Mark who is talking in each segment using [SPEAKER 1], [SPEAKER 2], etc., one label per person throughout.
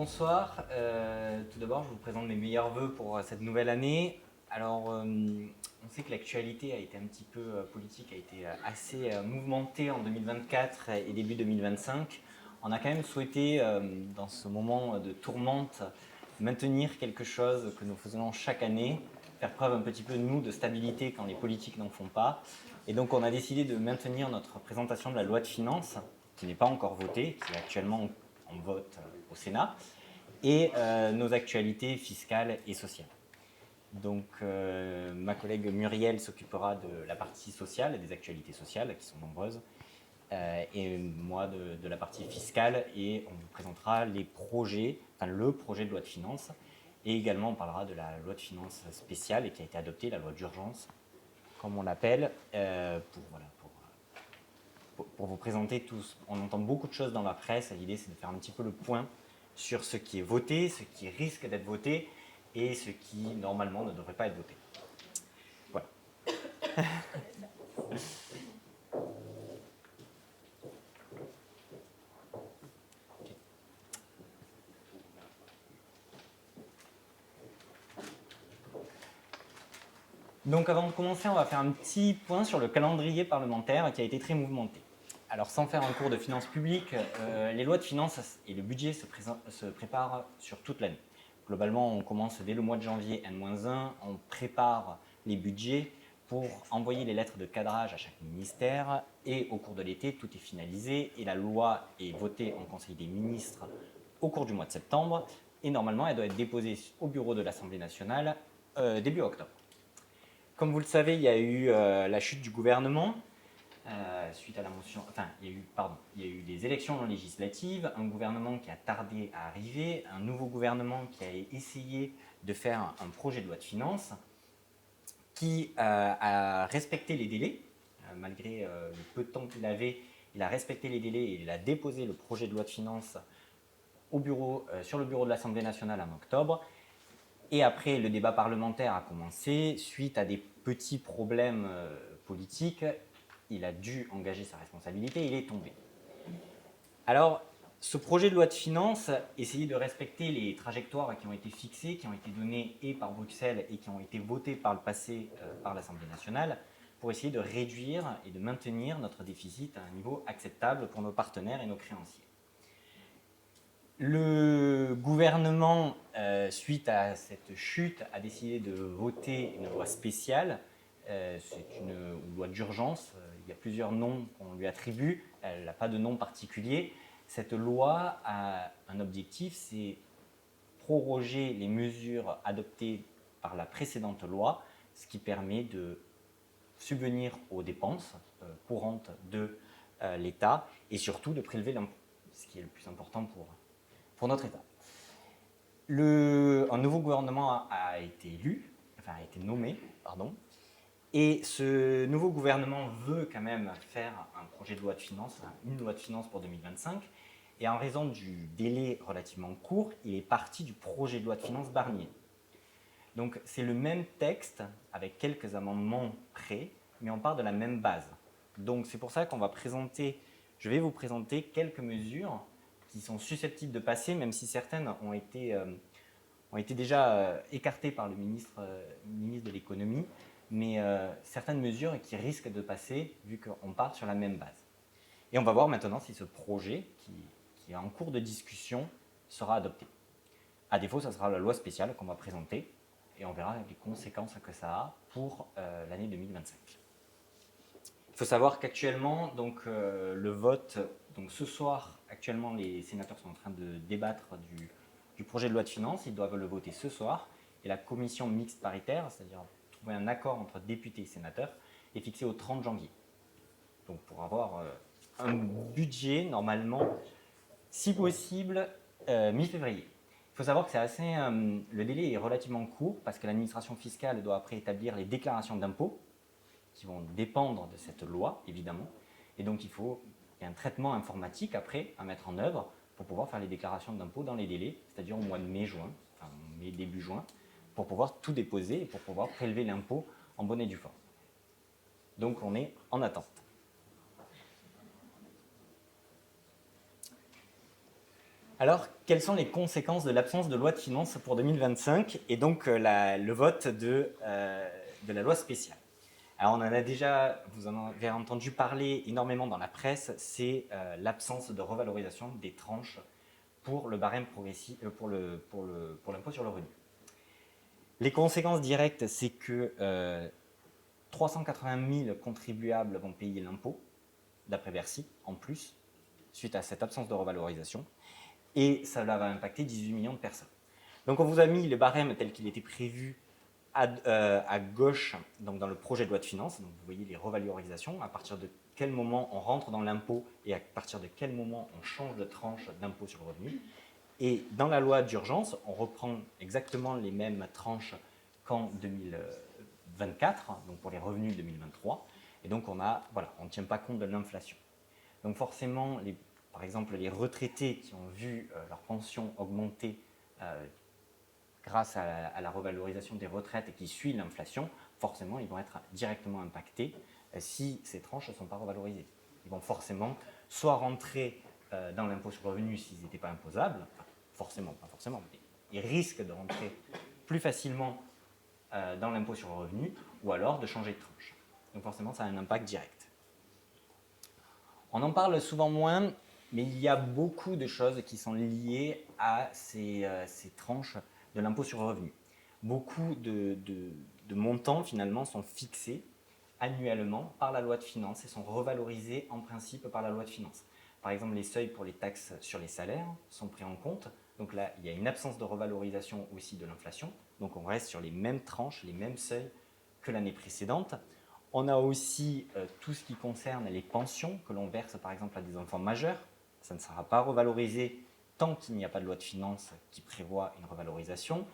[SPEAKER 1] bonsoir. Tout d'abord, je vous présente mes meilleurs vœux pour cette nouvelle année. Alors, on sait que l'actualité a été un petit peu politique, a été assez mouvementée en 2024 et début 2025. On a quand même souhaité, dans ce moment de tourmente, maintenir quelque chose que nous faisons chaque année, faire preuve un petit peu, nous, de stabilité quand les politiques n'en font pas. Et donc, on a décidé de maintenir notre présentation de la loi de finances, qui n'est pas encore votée, qui est actuellement en vote au Sénat, et nos actualités fiscales et sociales. Donc, ma collègue Muriel s'occupera de la partie sociale, des actualités sociales, qui sont nombreuses, et moi de la partie fiscale, et on vous présentera les projets, enfin le projet de loi de finances, et également on parlera de la loi de finances spéciale et qui a été adoptée, la loi d'urgence, comme on l'appelle, pour vous présenter tous. On entend beaucoup de choses dans la presse, et l'idée c'est de faire un petit peu le point sur ce qui est voté, ce qui risque d'être voté, et ce qui normalement ne devrait pas être voté. Voilà. Donc avant de commencer, on va faire un petit point sur le calendrier parlementaire qui a été très mouvementé. Alors sans faire un cours de finances publiques, les lois de finances et le budget se préparent sur toute l'année. Globalement, on commence dès le mois de janvier N-1, on prépare les budgets pour envoyer les lettres de cadrage à chaque ministère, et au cours de l'été, tout est finalisé et la loi est votée en Conseil des ministres au cours du mois de septembre, et normalement elle doit être déposée au bureau de l'Assemblée nationale début octobre. Comme vous le savez, il y a eu la chute du gouvernement suite à la motion. Enfin, il y a eu des élections législatives, un gouvernement qui a tardé à arriver, un nouveau gouvernement qui a essayé de faire un projet de loi de finances qui a respecté les délais, malgré le peu de temps qu'il avait. Il a respecté les délais et il a déposé le projet de loi de finances sur le bureau de l'Assemblée nationale en octobre. Et après, le débat parlementaire a commencé. Suite à des petits problèmes politiques, il a dû engager sa responsabilité, il est tombé. Alors, ce projet de loi de finances essayait de respecter les trajectoires qui ont été fixées, qui ont été données et par Bruxelles et qui ont été votées par le passé par l'Assemblée nationale, pour essayer de réduire et de maintenir notre déficit à un niveau acceptable pour nos partenaires et nos créanciers. Le gouvernement, suite à cette chute, a décidé de voter une loi spéciale. C'est une loi d'urgence. Il y a plusieurs noms qu'on lui attribue. Elle n'a pas de nom particulier. Cette loi a un objectif, c'est proroger les mesures adoptées par la précédente loi, ce qui permet de subvenir aux dépenses courantes de l'État et surtout de prélever l'impôt, ce qui est le plus important pour notre État. Un nouveau gouvernement a été nommé, et ce nouveau gouvernement veut quand même faire un projet de loi de finances, une loi de finances pour 2025, et en raison du délai relativement court, il est parti du projet de loi de finances Barnier. Donc c'est le même texte avec quelques amendements près, mais on part de la même base. Donc c'est pour ça qu'on va je vais vous présenter quelques mesures qui sont susceptibles de passer, même si certaines ont été déjà écartées par le ministre de l'économie, mais certaines mesures qui risquent de passer vu qu'on part sur la même base. Et on va voir maintenant si ce projet, qui est en cours de discussion, sera adopté. À défaut, ça sera la loi spéciale qu'on va présenter, et on verra les conséquences que ça a pour l'année 2025. Il faut savoir qu'actuellement, le vote, ce soir, actuellement les sénateurs sont en train de débattre du projet de loi de finances, ils doivent le voter ce soir, et la commission mixte paritaire, c'est-à-dire trouver un accord entre députés et sénateurs, est fixée au 30 janvier. Donc pour avoir un budget, normalement, si possible, mi-février. Il faut savoir que le délai est relativement court parce que l'administration fiscale doit après établir les déclarations d'impôts qui vont dépendre de cette loi, évidemment. Et donc il y a un traitement informatique après à mettre en œuvre pour pouvoir faire les déclarations d'impôts dans les délais, c'est-à-dire au mois de début juin, pour pouvoir tout déposer et pour pouvoir prélever l'impôt en bonne et due forme. Donc on est en attente. Alors, quelles sont les conséquences de l'absence de loi de finances pour 2025 et donc le vote de la loi spéciale? Alors, vous en avez entendu parler énormément dans la presse, c'est l'absence de revalorisation des tranches pour le barème progressif, pour l'impôt sur le revenu. Les conséquences directes, c'est que 380 000 contribuables vont payer l'impôt, d'après Bercy, en plus, suite à cette absence de revalorisation, et ça va impacter 18 millions de personnes. Donc on vous a mis le barème tel qu'il était prévu à gauche, donc dans le projet de loi de finances. Donc vous voyez les revalorisations, à partir de quel moment on rentre dans l'impôt et à partir de quel moment on change de tranche d'impôt sur le revenu. Et dans la loi d'urgence, on reprend exactement les mêmes tranches qu'en 2024, donc pour les revenus 2023. Et donc on ne tient pas compte de l'inflation. Donc forcément, par exemple, les retraités qui ont vu leur pension augmenter grâce à la revalorisation des retraites et qui suit l'inflation, forcément, ils vont être directement impactés si ces tranches ne sont pas revalorisées. Ils vont forcément soit rentrer dans l'impôt sur le revenu s'ils n'étaient pas imposables, forcément, pas forcément, mais ils risquent de rentrer plus facilement dans l'impôt sur le revenu, ou alors de changer de tranche. Donc forcément, ça a un impact direct. On en parle souvent moins, mais il y a beaucoup de choses qui sont liées à ces tranches de l'impôt sur le revenu. Beaucoup de montants, finalement, sont fixés annuellement par la loi de finances et sont revalorisés en principe par la loi de finances. Par exemple, les seuils pour les taxes sur les salaires sont pris en compte. Donc là, il y a une absence de revalorisation aussi de l'inflation. Donc on reste sur les mêmes tranches, les mêmes seuils que l'année précédente. On a aussi tout ce qui concerne les pensions que l'on verse par exemple à des enfants majeurs. Ça ne sera pas revalorisé tant qu'il n'y a pas de loi de finances qui prévoit une revalorisation.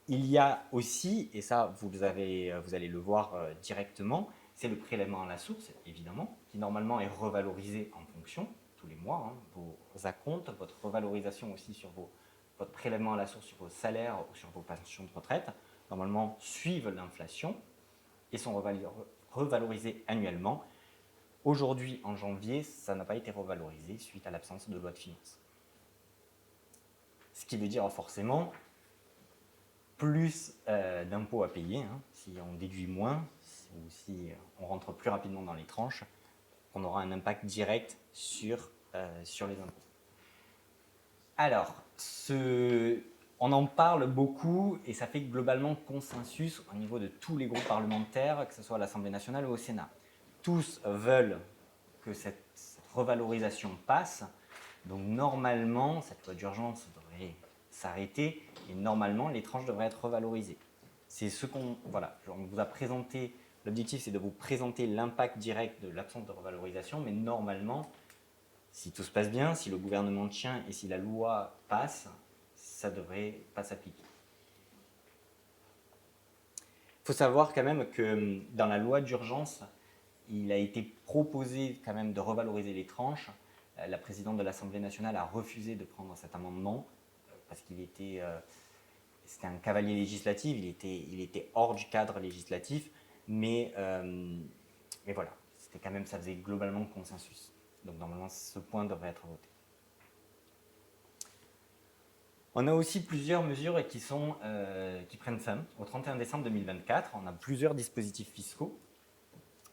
[SPEAKER 1] Il y a aussi, et ça vous allez le voir directement, c'est le prélèvement à la source, évidemment, qui normalement est revalorisé en fonction, tous les mois, vos acomptes, votre revalorisation aussi sur votre prélèvement à la source sur vos salaires ou sur vos pensions de retraite, normalement suivent l'inflation et sont revalorisés annuellement. Aujourd'hui, en janvier, ça n'a pas été revalorisé suite à l'absence de loi de finances. Ce qui veut dire forcément plus d'impôts à payer, si on déduit moins, ou si on rentre plus rapidement dans les tranches, on aura un impact direct sur les impôts. Alors, on en parle beaucoup et ça fait globalement consensus au niveau de tous les groupes parlementaires, que ce soit à l'Assemblée nationale ou au Sénat. Tous veulent que cette revalorisation passe, donc normalement, cette loi d'urgence devrait s'arrêter et normalement, les tranches devraient être revalorisées. C'est ce on vous a présenté, l'objectif c'est de vous présenter l'impact direct de l'absence de revalorisation, mais normalement, si tout se passe bien, si le gouvernement tient et si la loi passe, ça ne devrait pas s'appliquer. Il faut savoir quand même que dans la loi d'urgence, il a été proposé quand même de revaloriser les tranches. La présidente de l'Assemblée nationale a refusé de prendre cet amendement parce qu'il était, c'était un cavalier législatif, il était hors du cadre législatif, mais voilà, c'était quand même, ça faisait globalement consensus. Donc normalement, ce point devrait être voté. On a aussi plusieurs mesures qui prennent fin. Au 31 décembre 2024, on a plusieurs dispositifs fiscaux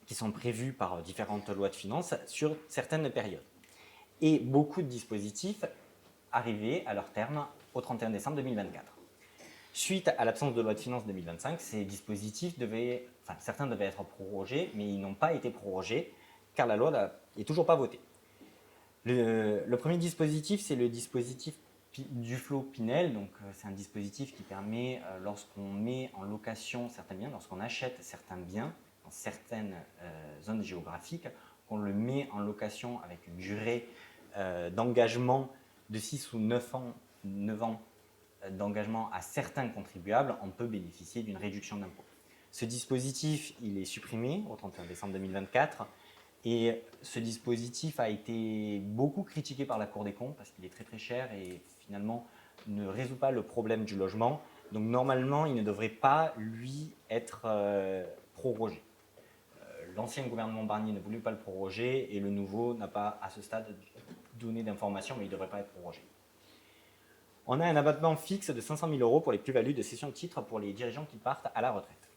[SPEAKER 1] qui sont prévus par différentes lois de finances sur certaines périodes. Et beaucoup de dispositifs arrivaient à leur terme au 31 décembre 2024. Suite à l'absence de loi de finances 2025, ces dispositifs certains devaient être prorogés, mais ils n'ont pas été prorogés car la loi n'est toujours pas votée. Le premier dispositif, c'est le dispositif Duflot-Pinel. Donc, c'est un dispositif qui permet, lorsqu'on met en location certains biens, lorsqu'on achète certains biens dans certaines zones géographiques, qu'on le met en location avec une durée d'engagement de 6 ou 9 ans d'engagement à certains contribuables, on peut bénéficier d'une réduction d'impôt. Ce dispositif, il est supprimé au 31 décembre 2024 et ce dispositif a été beaucoup critiqué par la Cour des comptes parce qu'il est très très cher et finalement ne résout pas le problème du logement. Donc normalement, il ne devrait pas, lui, être prorogé. L'ancien gouvernement Barnier ne voulait pas le proroger et le nouveau n'a pas, à ce stade, donné d'informations, mais il ne devrait pas être prorogé. On a un abattement fixe de 500 000 € pour les plus-values de cession de titres pour les dirigeants qui partent à la retraite.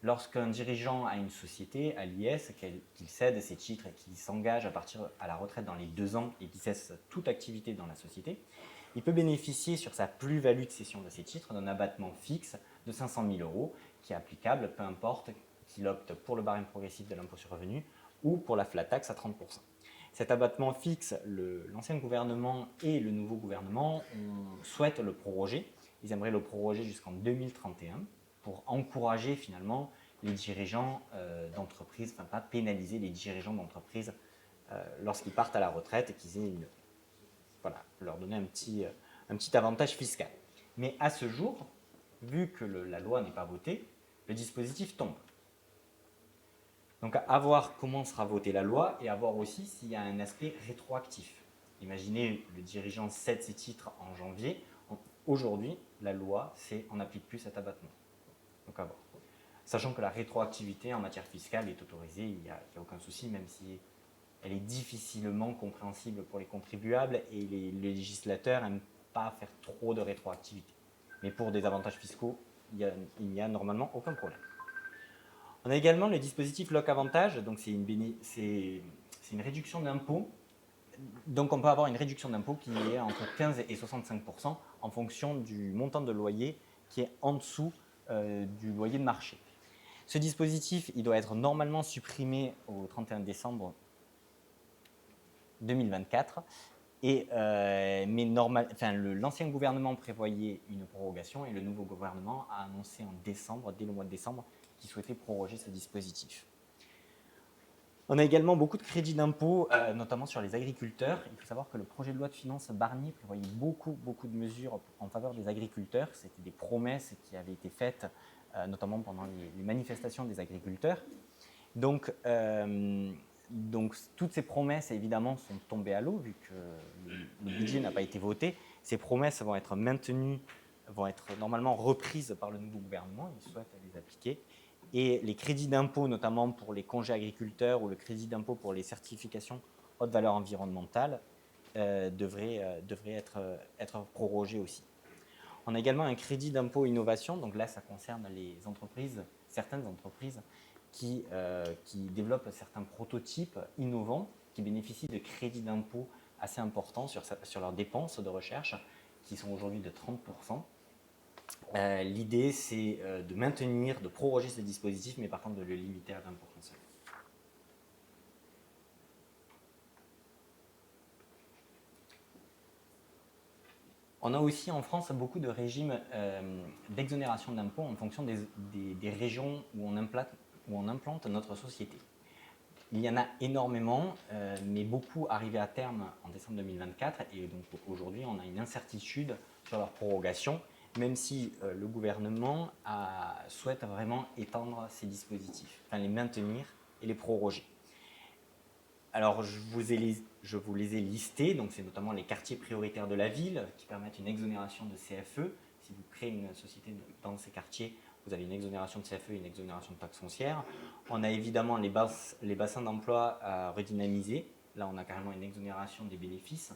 [SPEAKER 1] Lorsqu'un dirigeant a une société à l'IS, qu'il cède ses titres et qu'il s'engage à partir à la retraite dans les 2 ans et qu'il cesse toute activité dans la société, il peut bénéficier sur sa plus-value de cession de ses titres d'un abattement fixe de 500 000 € qui est applicable, peu importe qu'il opte pour le barème progressif de l'impôt sur le revenu ou pour la flat tax à 30%. Cet abattement fixe, l'ancien gouvernement et le nouveau gouvernement souhaitent le proroger. Ils aimeraient le proroger jusqu'en 2031 pour encourager finalement les dirigeants d'entreprise, enfin pas pénaliser les dirigeants d'entreprise lorsqu'ils partent à la retraite et qu'ils aient voilà, leur donner un petit avantage fiscal. Mais à ce jour, vu que la loi n'est pas votée, le dispositif tombe. Donc à voir comment sera votée la loi et à voir aussi s'il y a un aspect rétroactif. Imaginez le dirigeant cède ses titres en janvier. Aujourd'hui, la loi, c'est on n'applique plus cet abattement. Donc à voir. Sachant que la rétroactivité en matière fiscale est autorisée, il n'y a aucun souci, même si elle est difficilement compréhensible pour les contribuables et les législateurs n'aiment pas faire trop de rétroactivité. Mais pour des avantages fiscaux, il n'y a normalement aucun problème. On a également le dispositif Lock Avantage, donc c'est une réduction d'impôt. Donc on peut avoir une réduction d'impôt qui est entre 15 et 65% en fonction du montant de loyer qui est en dessous du loyer de marché. Ce dispositif, il doit être normalement supprimé au 31 décembre 2024. Mais l'ancien gouvernement prévoyait une prorogation et le nouveau gouvernement a annoncé en décembre, dès le mois de décembre, qu'il souhaitait proroger ce dispositif. On a également beaucoup de crédits d'impôt, notamment sur les agriculteurs. Il faut savoir que le projet de loi de finances Barnier prévoyait beaucoup de mesures en faveur des agriculteurs. C'était des promesses qui avaient été faites, notamment pendant les manifestations des agriculteurs. Donc toutes ces promesses, évidemment, sont tombées à l'eau, vu que le budget n'a pas été voté. Ces promesses vont être maintenues, vont être normalement reprises par le nouveau gouvernement. Ils souhaitent les appliquer. Et les crédits d'impôt, notamment pour les congés agriculteurs ou le crédit d'impôt pour les certifications haute valeur environnementale, devraient être prorogés aussi. On a également un crédit d'impôt innovation. Donc là, ça concerne les entreprises, certaines entreprises qui développent certains prototypes innovants qui bénéficient de crédits d'impôt assez importants sur leurs dépenses de recherche, qui sont aujourd'hui de 30%. L'idée, c'est de maintenir, de proroger ce dispositif, mais par contre de le limiter à 20% seul. On a aussi en France beaucoup de régimes d'exonération d'impôts en fonction des régions où on implante notre société. Il y en a énormément, mais beaucoup arrivaient à terme en décembre 2024 et donc aujourd'hui on a une incertitude sur leur prorogation, même si le gouvernement souhaite vraiment étendre ces dispositifs, enfin les maintenir et les proroger. Alors je vous les ai listés, donc c'est notamment les quartiers prioritaires de la ville qui permettent une exonération de CFE. Si vous créez une société dans ces quartiers, vous avez une exonération de CFE et une exonération de taxes foncières. On a évidemment les bassins d'emploi à redynamiser. Là, on a carrément une exonération des bénéfices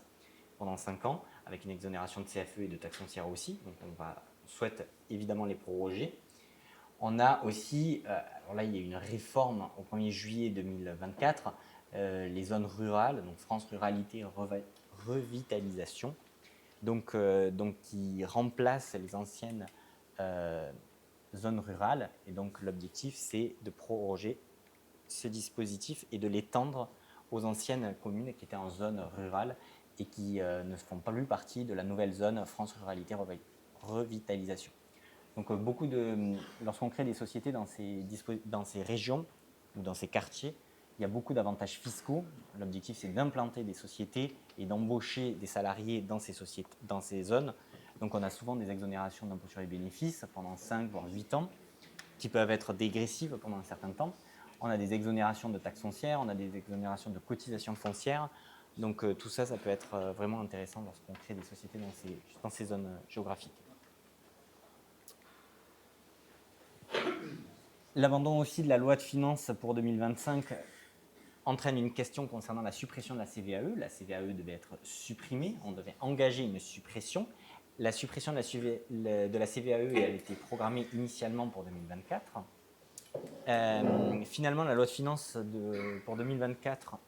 [SPEAKER 1] pendant 5 ans, avec une exonération de CFE et de taxes foncières aussi. Donc, on souhaite évidemment les proroger. On a aussi, alors là, il y a une réforme au 1er juillet 2024, les zones rurales, donc France Ruralité Revitalisation, donc qui remplace les anciennes zones rurales. Et donc l'objectif, c'est de proroger ce dispositif et de l'étendre aux anciennes communes qui étaient en zone rurale et qui ne font plus partie de la nouvelle zone France Ruralité Revitalisation. Donc lorsqu'on crée des sociétés dans ces régions ou dans ces quartiers, il y a beaucoup d'avantages fiscaux. L'objectif, c'est d'implanter des sociétés et d'embaucher des salariés dans ces zones. Donc on a souvent des exonérations d'impôt sur les bénéfices pendant 5 voire 8 ans, qui peuvent être dégressives pendant un certain temps. On a des exonérations de taxes foncières, on a des exonérations de cotisations foncières. Donc tout ça, ça peut être vraiment intéressant lorsqu'on crée des sociétés dans ces zones géographiques. L'abandon aussi de la loi de finances pour 2025 entraîne une question concernant la suppression de la CVAE. La CVAE devait être supprimée, on devait engager une suppression. La suppression de la CVAE, elle était programmée initialement pour 2024. Finalement, la loi de finances pour 2024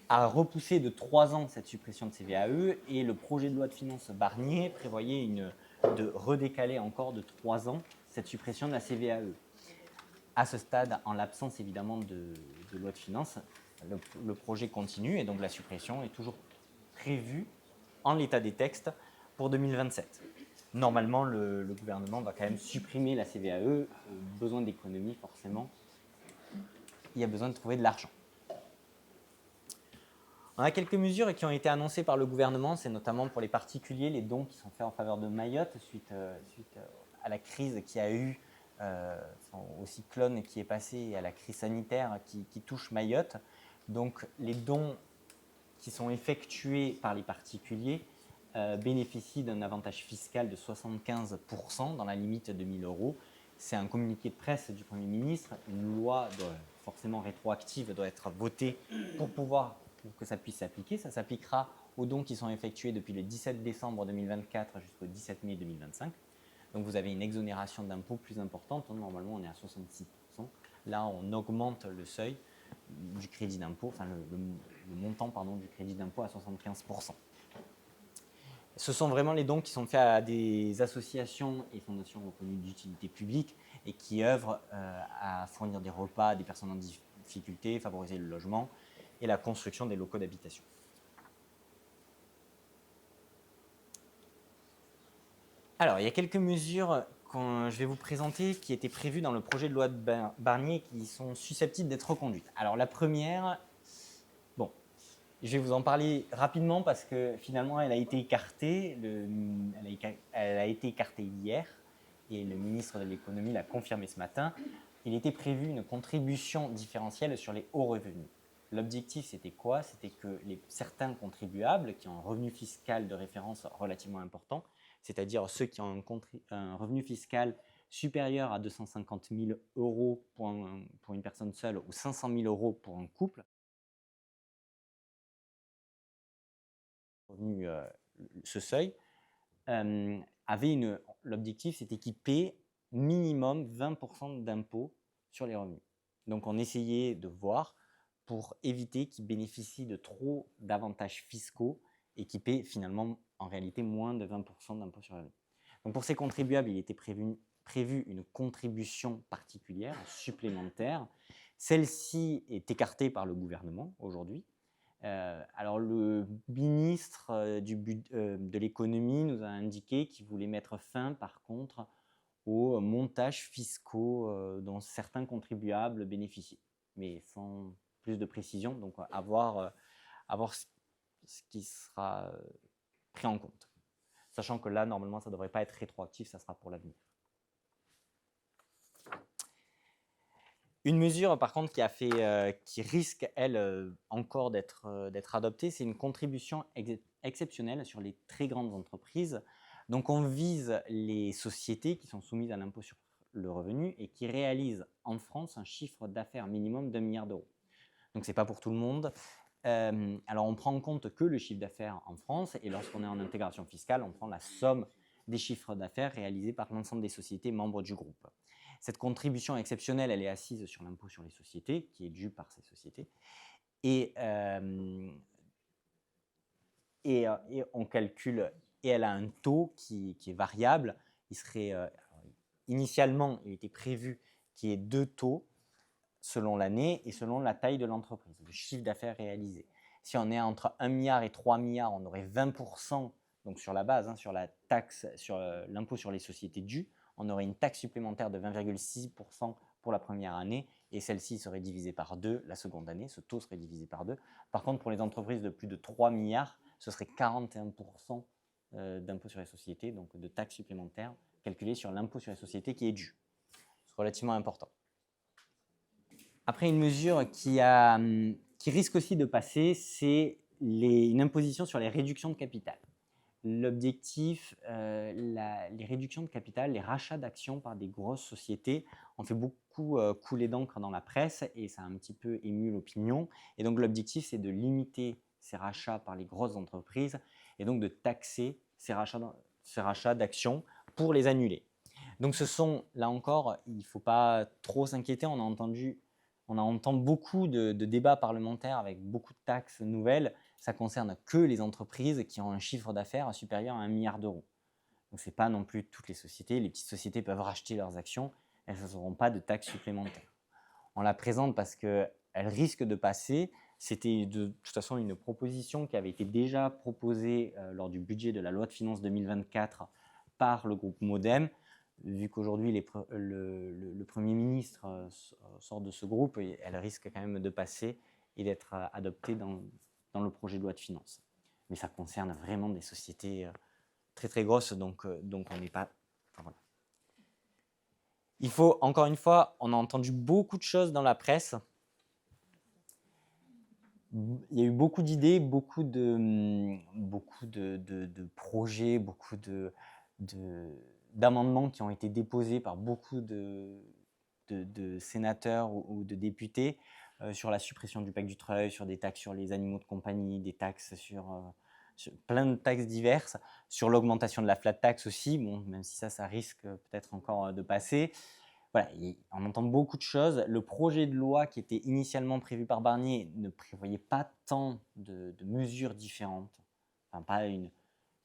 [SPEAKER 1] a repoussé de 3 ans cette suppression de CVAE et le projet de loi de finances Barnier prévoyait de redécaler encore de 3 ans cette suppression de la CVAE. À ce stade, en l'absence évidemment de loi de finances, le projet continue et donc la suppression est toujours prévue en l'état des textes pour 2027. Normalement, le gouvernement va quand même supprimer la CVAE, besoin d'économie forcément, il y a besoin de trouver de l'argent. On a quelques mesures qui ont été annoncées par le gouvernement, c'est notamment pour les particuliers, les dons qui sont faits en faveur de Mayotte suite à la crise qu'il y a eu, au cyclone qui est passé et à la crise sanitaire qui touche Mayotte. Donc les dons qui sont effectués par les particuliers bénéficient d'un avantage fiscal de 75% dans la limite de 1 000 €. C'est un communiqué de presse du Premier ministre. Une loi forcément rétroactive doit être votée pour que ça puisse s'appliquer. Ça s'appliquera aux dons qui sont effectués depuis le 17 décembre 2024 jusqu'au 17 mai 2025. Donc vous avez une exonération d'impôt plus importante. Normalement, on est à 66%. Là, on augmente le seuil du crédit d'impôt, enfin le montant du crédit d'impôt à 75%. Ce sont vraiment les dons qui sont faits à des associations et fondations reconnues d'utilité publique et qui œuvrent à fournir des repas à des personnes en difficulté, favoriser le logement et la construction des locaux d'habitation. Alors, il y a quelques mesures que je vais vous présenter qui étaient prévues dans le projet de loi de Barnier qui sont susceptibles d'être reconduites. Alors, la première, je vais vous en parler rapidement parce que finalement, elle a été écartée. Elle a été écartée hier et le ministre de l'économie l'a confirmé ce matin. Il était prévu une contribution différentielle sur les hauts revenus. L'objectif, c'était quoi? C'était que certains contribuables qui ont un revenu fiscal de référence relativement important, c'est-à-dire ceux qui ont un revenu fiscal supérieur à 250 000 € pour une personne seule ou 500 000 € pour un couple, ce seuil, l'objectif, c'était qu'ils paient minimum 20% d'impôts sur les revenus. Donc on essayait de voir pour éviter qu'ils bénéficient de trop d'avantages fiscaux et qu'ils paient finalement en réalité moins de 20% d'impôts sur les revenus. Donc pour ces contribuables, il était prévu une contribution particulière, supplémentaire. Celle-ci est écartée par le gouvernement aujourd'hui. Alors le ministre de l'économie nous a indiqué qu'il voulait mettre fin par contre aux montages fiscaux dont certains contribuables bénéficient, mais sans plus de précision, donc à voir ce qui sera pris en compte. Sachant que là, normalement, ça ne devrait pas être rétroactif, ça sera pour l'avenir. Une mesure, par contre, qui risque, elle, encore d'être adoptée, c'est une contribution exceptionnelle sur les très grandes entreprises. Donc, on vise les sociétés qui sont soumises à l'impôt sur le revenu et qui réalisent en France un chiffre d'affaires minimum d'1 milliard d'euros. Donc, ce n'est pas pour tout le monde. Alors, on prend en compte que le chiffre d'affaires en France et lorsqu'on est en intégration fiscale, on prend la somme des chiffres d'affaires réalisés par l'ensemble des sociétés membres du groupe. Cette contribution exceptionnelle, elle est assise sur l'impôt sur les sociétés, qui est dû par ces sociétés. Et on calcule, et elle a un taux qui est variable. Initialement, il était prévu qu'il y ait 2 taux selon l'année et selon la taille de l'entreprise, le chiffre d'affaires réalisé. Si on est entre 1 milliard et 3 milliards, on aurait 20%, donc sur la base, sur la taxe, sur l'impôt sur les sociétés dû, on aurait une taxe supplémentaire de 20,6% pour la première année et celle-ci serait divisée par 2 la seconde année, ce taux serait divisé par 2. Par contre, pour les entreprises de plus de 3 milliards, ce serait 41% d'impôt sur les sociétés, donc de taxes supplémentaires calculées sur l'impôt sur les sociétés qui est dû. C'est relativement important. Après, une mesure qui risque aussi de passer, c'est une imposition sur les réductions de capital. L'objectif, les réductions de capital, les rachats d'actions par des grosses sociétés ont fait beaucoup couler d'encre dans la presse et ça a un petit peu ému l'opinion. Et donc l'objectif, c'est de limiter ces rachats par les grosses entreprises et donc de taxer ces rachats d'actions pour les annuler. Donc ce sont, là encore, il ne faut pas trop s'inquiéter, on entend beaucoup de débats parlementaires avec beaucoup de taxes nouvelles, ça concerne que les entreprises qui ont un chiffre d'affaires supérieur à 1 milliard d'euros. Donc ce n'est pas non plus toutes les sociétés, les petites sociétés peuvent racheter leurs actions, elles n'auront pas de taxes supplémentaires. On la présente parce qu'elle risque de passer. C'était de toute façon une proposition qui avait été déjà proposée lors du budget de la loi de finances 2024 par le groupe Modem. Vu qu'aujourd'hui le Premier ministre sort de ce groupe, elle risque quand même de passer et d'être adoptée dans le projet de loi de finances. Mais ça concerne vraiment des sociétés très très grosses, donc on n'est pas... Enfin, voilà. Il faut, encore une fois, on a entendu beaucoup de choses dans la presse. Il y a eu beaucoup d'idées, beaucoup de projets, beaucoup d'amendements qui ont été déposés par beaucoup de sénateurs ou de députés sur la suppression du pacte Dutreil, sur des taxes sur les animaux de compagnie, des taxes sur plein de taxes diverses, sur l'augmentation de la flat tax aussi, bon, même si ça risque peut-être encore de passer. Voilà, on entend beaucoup de choses. Le projet de loi qui était initialement prévu par Barnier ne prévoyait pas tant de mesures différentes. Enfin, il n'y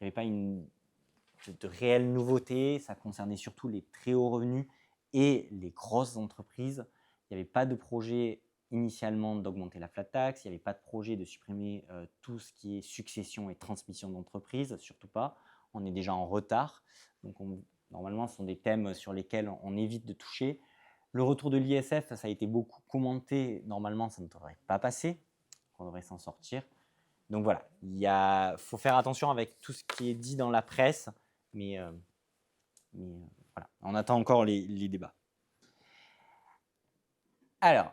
[SPEAKER 1] avait pas de réelle nouveauté. Ça concernait surtout les très hauts revenus et les grosses entreprises. Il n'y avait pas de projet initialement d'augmenter la flat tax. Il n'y avait pas de projet de supprimer tout ce qui est succession et transmission d'entreprise, surtout pas. On est déjà en retard. Donc normalement, ce sont des thèmes sur lesquels on évite de toucher. Le retour de l'ISF, ça a été beaucoup commenté. Normalement, ça ne devrait pas passer. On devrait s'en sortir. Donc voilà, il faut faire attention avec tout ce qui est dit dans la presse, mais voilà, on attend encore les débats. Alors,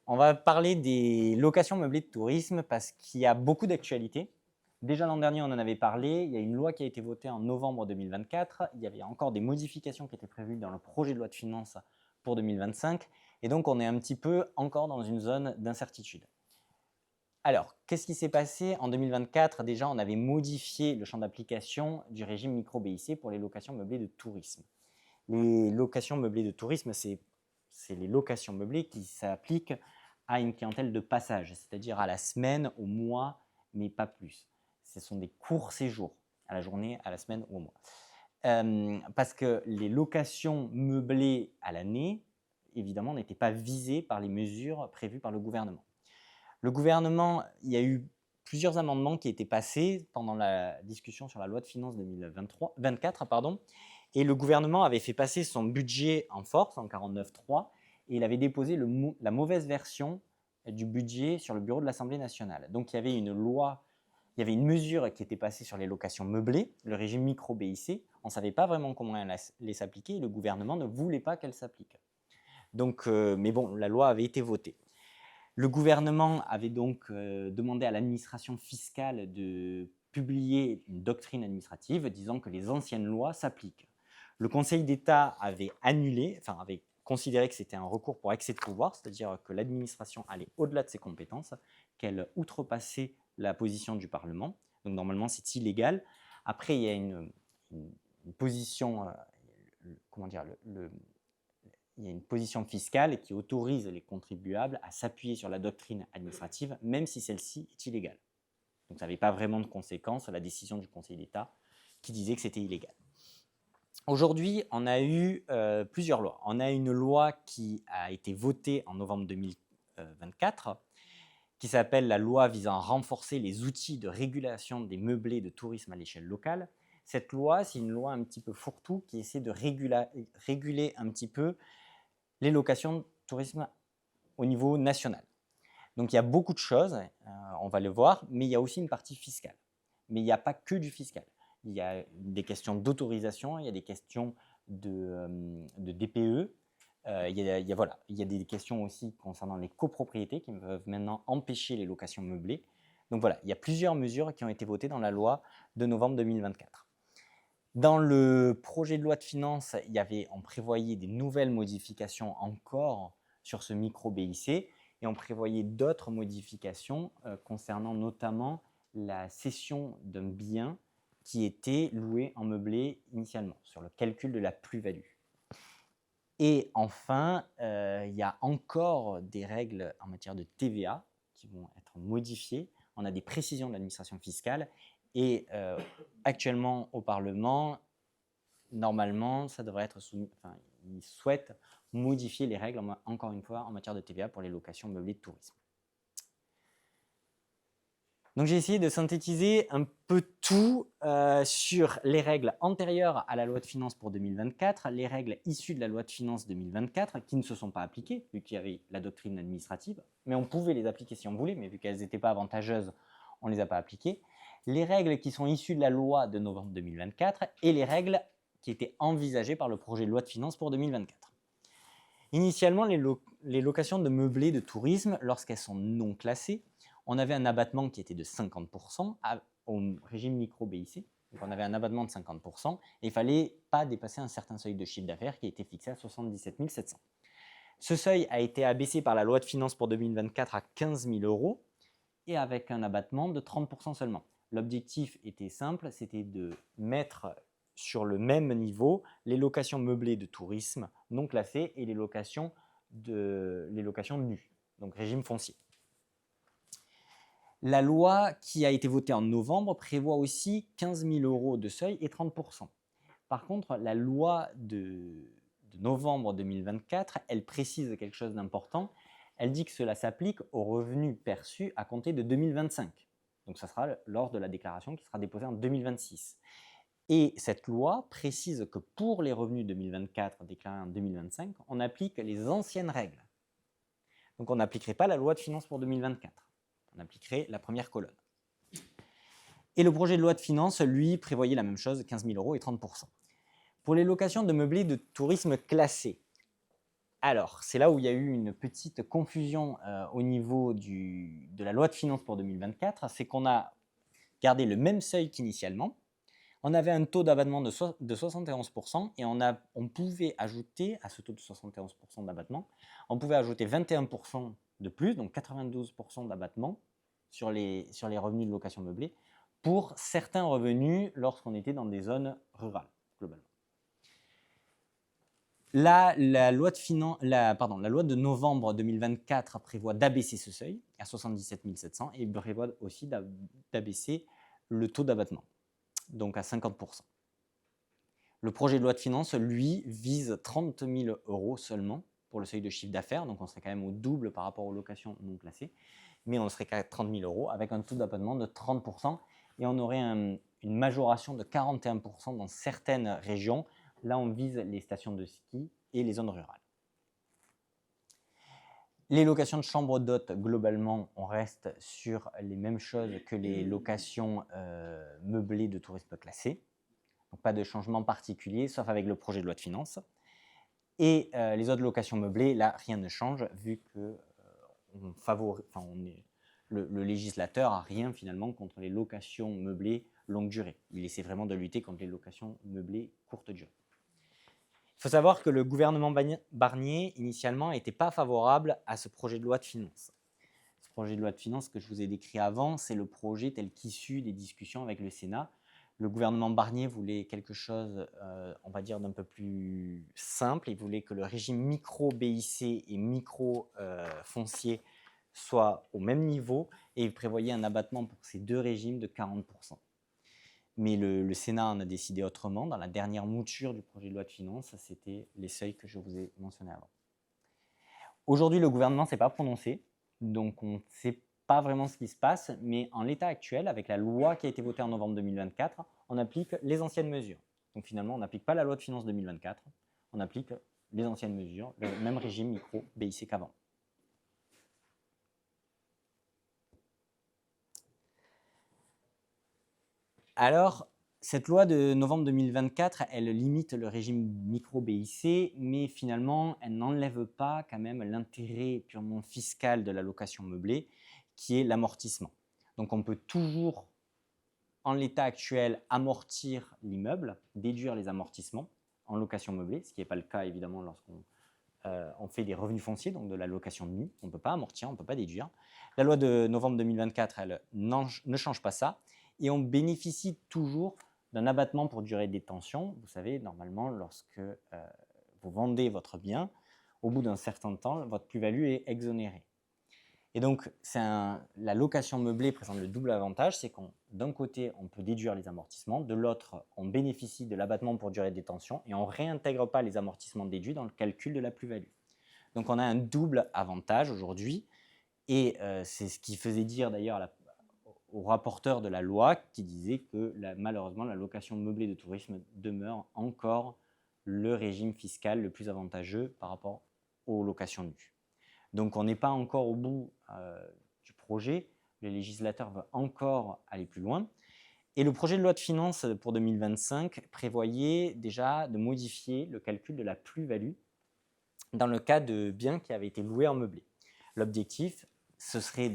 [SPEAKER 1] on va parler des locations meublées de tourisme parce qu'il y a beaucoup d'actualités. Déjà l'an dernier, on en avait parlé. Il y a une loi qui a été votée en novembre 2024. Il y avait encore des modifications qui étaient prévues dans le projet de loi de finances pour 2025. Et donc, on est un petit peu encore dans une zone d'incertitude. Alors, qu'est-ce qui s'est passé en 2024? Déjà, on avait modifié le champ d'application du régime micro-BIC pour les locations meublées de tourisme. Les locations meublées de tourisme, c'est les locations meublées qui s'appliquent à une clientèle de passage, c'est-à-dire à la semaine, au mois, mais pas plus. Ce sont des courts séjours, à la journée, à la semaine ou au mois. Parce que les locations meublées à l'année, évidemment, n'étaient pas visées par les mesures prévues par le gouvernement. Le gouvernement, il y a eu plusieurs amendements qui étaient passés pendant la discussion sur la loi de finances 2024, et le gouvernement avait fait passer son budget en force, en 49.3, et il avait déposé la mauvaise version du budget sur le bureau de l'Assemblée nationale. Donc il y avait une mesure qui était passée sur les locations meublées, le régime micro-BIC. On ne savait pas vraiment comment elle allait s'appliquer, et le gouvernement ne voulait pas qu'elle s'applique. Donc, mais bon, la loi avait été votée. Le gouvernement avait donc demandé à l'administration fiscale de publier une doctrine administrative disant que les anciennes lois s'appliquent. Le Conseil d'État avait avait considéré que c'était un recours pour excès de pouvoir, c'est-à-dire que l'administration allait au-delà de ses compétences, qu'elle outrepassait la position du Parlement. Donc normalement, c'est illégal. Après, il y a une position, il y a une position fiscale qui autorise les contribuables à s'appuyer sur la doctrine administrative, même si celle-ci est illégale. Donc ça n'avait pas vraiment de conséquence à la décision du Conseil d'État qui disait que c'était illégal. Aujourd'hui, on a eu plusieurs lois. On a une loi qui a été votée en novembre 2024, qui s'appelle la loi visant à renforcer les outils de régulation des meublés de tourisme à l'échelle locale. Cette loi, c'est une loi un petit peu fourre-tout qui essaie de réguler un petit peu les locations de tourisme au niveau national. Donc il y a beaucoup de choses, on va le voir, mais il y a aussi une partie fiscale. Mais il n'y a pas que du fiscal. Il y a des questions d'autorisation, il y a des questions de DPE, il y a des questions aussi concernant les copropriétés qui peuvent maintenant empêcher les locations meublées. Donc voilà, il y a plusieurs mesures qui ont été votées dans la loi de novembre 2024. Dans le projet de loi de finances, on prévoyait des nouvelles modifications encore sur ce micro-BIC et on prévoyait d'autres modifications concernant notamment la cession d'un bien qui étaient loués en meublé initialement, sur le calcul de la plus-value. Et enfin, il y a encore des règles en matière de TVA qui vont être modifiées. On a des précisions de l'administration fiscale et actuellement au Parlement, normalement, ça devrait être soumis, enfin, ils souhaitent modifier les règles, encore une fois, en matière de TVA pour les locations meublées de tourisme. Donc j'ai essayé de synthétiser un peu tout sur les règles antérieures à la loi de finances pour 2024, les règles issues de la loi de finances 2024 qui ne se sont pas appliquées, vu qu'il y avait la doctrine administrative, mais on pouvait les appliquer si on voulait, mais vu qu'elles n'étaient pas avantageuses, on ne les a pas appliquées. Les règles qui sont issues de la loi de novembre 2024 et les règles qui étaient envisagées par le projet de loi de finances pour 2024. Initialement, les locations de meublés de tourisme, lorsqu'elles sont non classées, on avait un abattement qui était de 50% au régime micro-BIC. Donc on avait un abattement de 50% et il ne fallait pas dépasser un certain seuil de chiffre d'affaires qui a été fixé à 77 700. Ce seuil a été abaissé par la loi de finances pour 2024 à 15 000 € et avec un abattement de 30% seulement. L'objectif était simple, c'était de mettre sur le même niveau les locations meublées de tourisme non classées et les locations nues, donc régime foncier. La loi qui a été votée en novembre prévoit aussi 15 000 € de seuil et 30%. Par contre, la loi de novembre 2024, elle précise quelque chose d'important. Elle dit que cela s'applique aux revenus perçus à compter de 2025. Donc ça sera lors de la déclaration qui sera déposée en 2026. Et cette loi précise que pour les revenus 2024 déclarés en 2025, on applique les anciennes règles. Donc on n'appliquerait pas la loi de finances pour 2024. On appliquerait la première colonne. Et le projet de loi de finances, lui, prévoyait la même chose, 15 000 € et 30%. Pour les locations de meublés de tourisme classés, alors c'est là où il y a eu une petite confusion au niveau de la loi de finances pour 2024, c'est qu'on a gardé le même seuil qu'initialement. On avait un taux d'abattement de 71% et on pouvait ajouter à ce taux de 71% d'abattement, on pouvait ajouter 21% de plus, donc 92% d'abattement sur les revenus de location meublée pour certains revenus lorsqu'on était dans des zones rurales, globalement. La loi de novembre 2024 prévoit d'abaisser ce seuil à 77 700 et prévoit aussi d'abaisser le taux d'abattement, donc à 50%. Le projet de loi de finances, lui, vise 30 000 € seulement pour le seuil de chiffre d'affaires, donc on serait quand même au double par rapport aux locations non classées, mais on serait qu'à 30 000 € avec un taux d'abattement de 30% et on aurait une majoration de 41% dans certaines régions. Là, on vise les stations de ski et les zones rurales. Les locations de chambres d'hôtes, globalement, on reste sur les mêmes choses que les locations meublées de tourisme classées. Donc pas de changement particulier, sauf avec le projet de loi de finances. Et les autres locations meublées, là, rien ne change, vu que le législateur n'a rien finalement contre les locations meublées longue durée. Il essaie vraiment de lutter contre les locations meublées courte durée. Il faut savoir que le gouvernement Barnier, initialement, n'était pas favorable à ce projet de loi de finances. Ce projet de loi de finances que je vous ai décrit avant, c'est le projet tel qu'issu des discussions avec le Sénat. Le gouvernement Barnier voulait quelque chose, on va dire, d'un peu plus simple. Il voulait que le régime micro-BIC et micro-foncier soient au même niveau et il prévoyait un abattement pour ces deux régimes de 40%. Mais le Sénat en a décidé autrement. Dans la dernière mouture du projet de loi de finances, c'était les seuils que je vous ai mentionnés avant. Aujourd'hui, le gouvernement ne s'est pas prononcé, donc on ne sait pas vraiment ce qui se passe, mais en l'état actuel, avec la loi qui a été votée en novembre 2024, on applique les anciennes mesures. Donc finalement, on n'applique pas la loi de finances 2024, on applique les anciennes mesures, le même régime micro-BIC qu'avant. Alors, cette loi de novembre 2024, elle limite le régime micro-BIC, mais finalement, elle n'enlève pas quand même l'intérêt purement fiscal de la location meublée, qui est l'amortissement. Donc on peut toujours, en l'état actuel, amortir l'immeuble, déduire les amortissements en location meublée, ce qui n'est pas le cas évidemment lorsqu'on fait des revenus fonciers, donc de la location nue. On ne peut pas amortir, on ne peut pas déduire. La loi de novembre 2024, elle ne change pas ça. Et on bénéficie toujours d'un abattement pour durée de détention. Vous savez, normalement, lorsque vous vendez votre bien, au bout d'un certain temps, votre plus-value est exonérée. Et donc, la location meublée présente le double avantage, c'est d'un côté, on peut déduire les amortissements, de l'autre, on bénéficie de l'abattement pour durée de détention et on ne réintègre pas les amortissements déduits dans le calcul de la plus-value. Donc, on a un double avantage aujourd'hui et c'est ce qui faisait dire d'ailleurs au rapporteur de la loi qui disait que malheureusement, la location meublée de tourisme demeure encore le régime fiscal le plus avantageux par rapport aux locations nues. Donc, on n'est pas encore au bout du projet. Le législateur veut encore aller plus loin. Et le projet de loi de finances pour 2025 prévoyait déjà de modifier le calcul de la plus-value dans le cas de biens qui avaient été loués en meublé. L'objectif, ce serait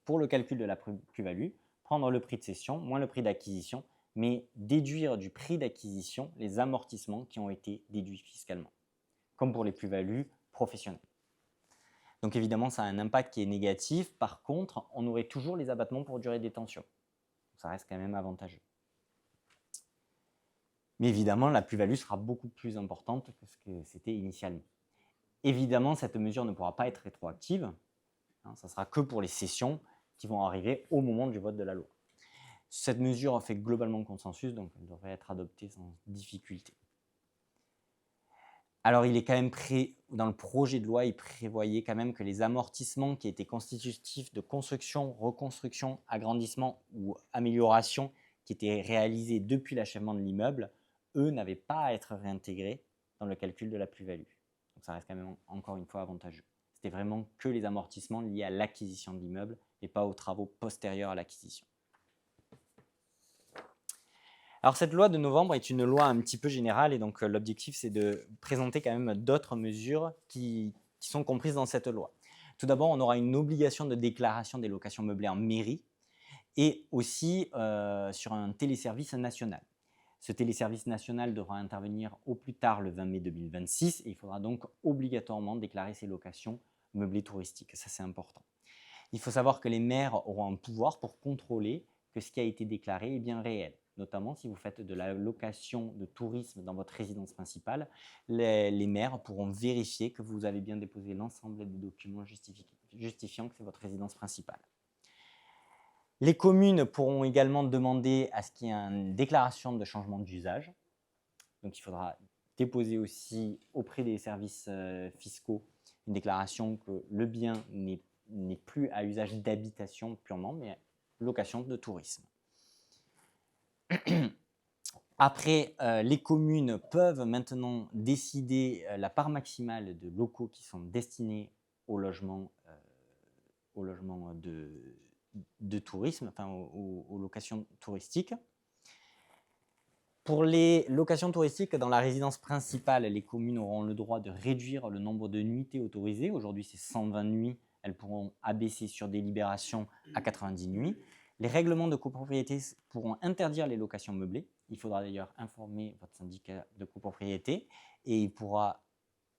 [SPEAKER 1] pour le calcul de la plus-value, prendre le prix de cession moins le prix d'acquisition, mais déduire du prix d'acquisition les amortissements qui ont été déduits fiscalement, comme pour les plus-values professionnelles. Donc évidemment, ça a un impact qui est négatif. Par contre, on aurait toujours les abattements pour durée de détention. Ça reste quand même avantageux. Mais évidemment, la plus-value sera beaucoup plus importante que ce que c'était initialement. Évidemment, cette mesure ne pourra pas être rétroactive. Ça ne sera que pour les cessions qui vont arriver au moment du vote de la loi. Cette mesure fait globalement consensus, donc elle devrait être adoptée sans difficulté. Alors, il est quand même dans le projet de loi, il prévoyait quand même que les amortissements qui étaient constitutifs de construction, reconstruction, agrandissement ou amélioration qui étaient réalisés depuis l'achèvement de l'immeuble, eux n'avaient pas à être réintégrés dans le calcul de la plus-value. Donc, ça reste quand même encore une fois avantageux. C'était vraiment que les amortissements liés à l'acquisition de l'immeuble et pas aux travaux postérieurs à l'acquisition. Alors cette loi de novembre est une loi un petit peu générale et donc l'objectif c'est de présenter quand même d'autres mesures qui sont comprises dans cette loi. Tout d'abord, on aura une obligation de déclaration des locations meublées en mairie et aussi sur un téléservice national. Ce téléservice national devra intervenir au plus tard le 20 mai 2026 et il faudra donc obligatoirement déclarer ces locations meublées touristiques. Ça, c'est important. Il faut savoir que les maires auront un pouvoir pour contrôler que ce qui a été déclaré est bien réel. Notamment si vous faites de la location de tourisme dans votre résidence principale, les maires pourront vérifier que vous avez bien déposé l'ensemble des documents justifiant que c'est votre résidence principale. Les communes pourront également demander à ce qu'il y ait une déclaration de changement d'usage. Donc il faudra déposer aussi auprès des services fiscaux une déclaration que le bien n'est plus à usage d'habitation purement, mais location de tourisme. Après, les communes peuvent maintenant décider la part maximale de locaux qui sont destinés au logement de tourisme, enfin aux locations touristiques. Pour les locations touristiques dans la résidence principale, les communes auront le droit de réduire le nombre de nuitées autorisées. Aujourd'hui, c'est 120 nuits. Elles pourront abaisser sur délibération à 90 nuits. Les règlements de copropriété pourront interdire les locations meublées. Il faudra d'ailleurs informer votre syndicat de copropriété et il pourra,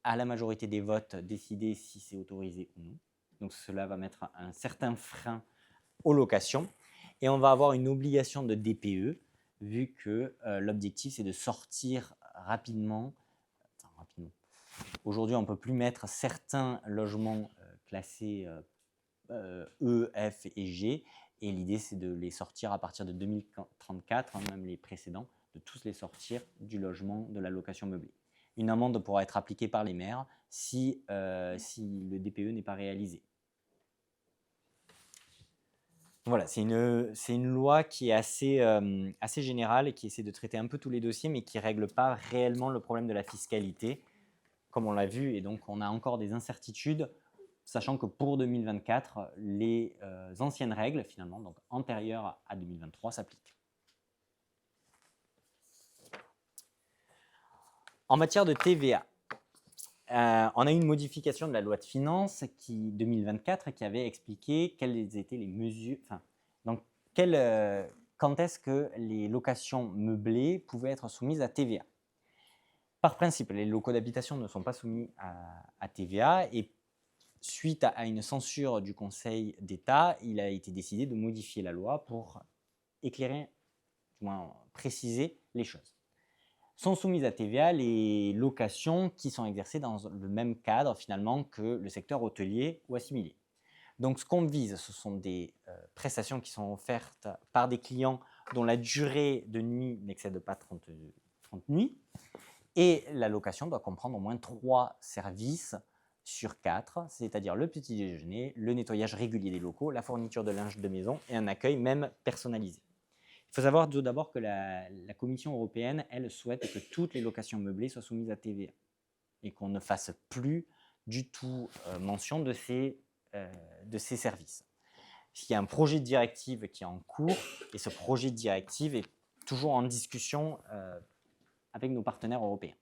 [SPEAKER 1] à la majorité des votes, décider si c'est autorisé ou non. Donc cela va mettre un certain frein aux locations. Et on va avoir une obligation de DPE, vu que l'objectif, c'est de sortir rapidement. Aujourd'hui, on ne peut plus mettre certains logements classés E, F et G. Et l'idée, c'est de les sortir à partir de 2034, même les précédents, de tous les sortir du logement de la location meublée. Une amende pourra être appliquée par les maires si le DPE n'est pas réalisé. Voilà, c'est une loi qui est assez générale et qui essaie de traiter un peu tous les dossiers, mais qui ne règle pas réellement le problème de la fiscalité, comme on l'a vu. Et donc, on a encore des incertitudes, sachant que pour 2024, les anciennes règles, finalement, donc antérieures à 2023, s'appliquent. En matière de TVA, on a eu une modification de la loi de finances 2024 qui avait expliqué quelles étaient les mesures, quand est-ce que les locations meublées pouvaient être soumises à TVA. Par principe, les locaux d'habitation ne sont pas soumis à TVA et suite à une censure du Conseil d'État, il a été décidé de modifier la loi pour éclairer du moins préciser les choses. Sont soumises à TVA les locations qui sont exercées dans le même cadre finalement que le secteur hôtelier ou assimilé. Donc ce qu'on vise, ce sont des prestations qui sont offertes par des clients dont la durée de nuit n'excède pas 30 nuits, et la location doit comprendre au moins 3 services sur 4, c'est-à-dire le petit déjeuner, le nettoyage régulier des locaux, la fourniture de linge de maison et un accueil même personnalisé. Il faut savoir tout d'abord que la Commission européenne, elle, souhaite que toutes les locations meublées soient soumises à TVA et qu'on ne fasse plus du tout mention de ces services. Il y a un projet de directive qui est en cours et ce projet de directive est toujours en discussion avec nos partenaires européens.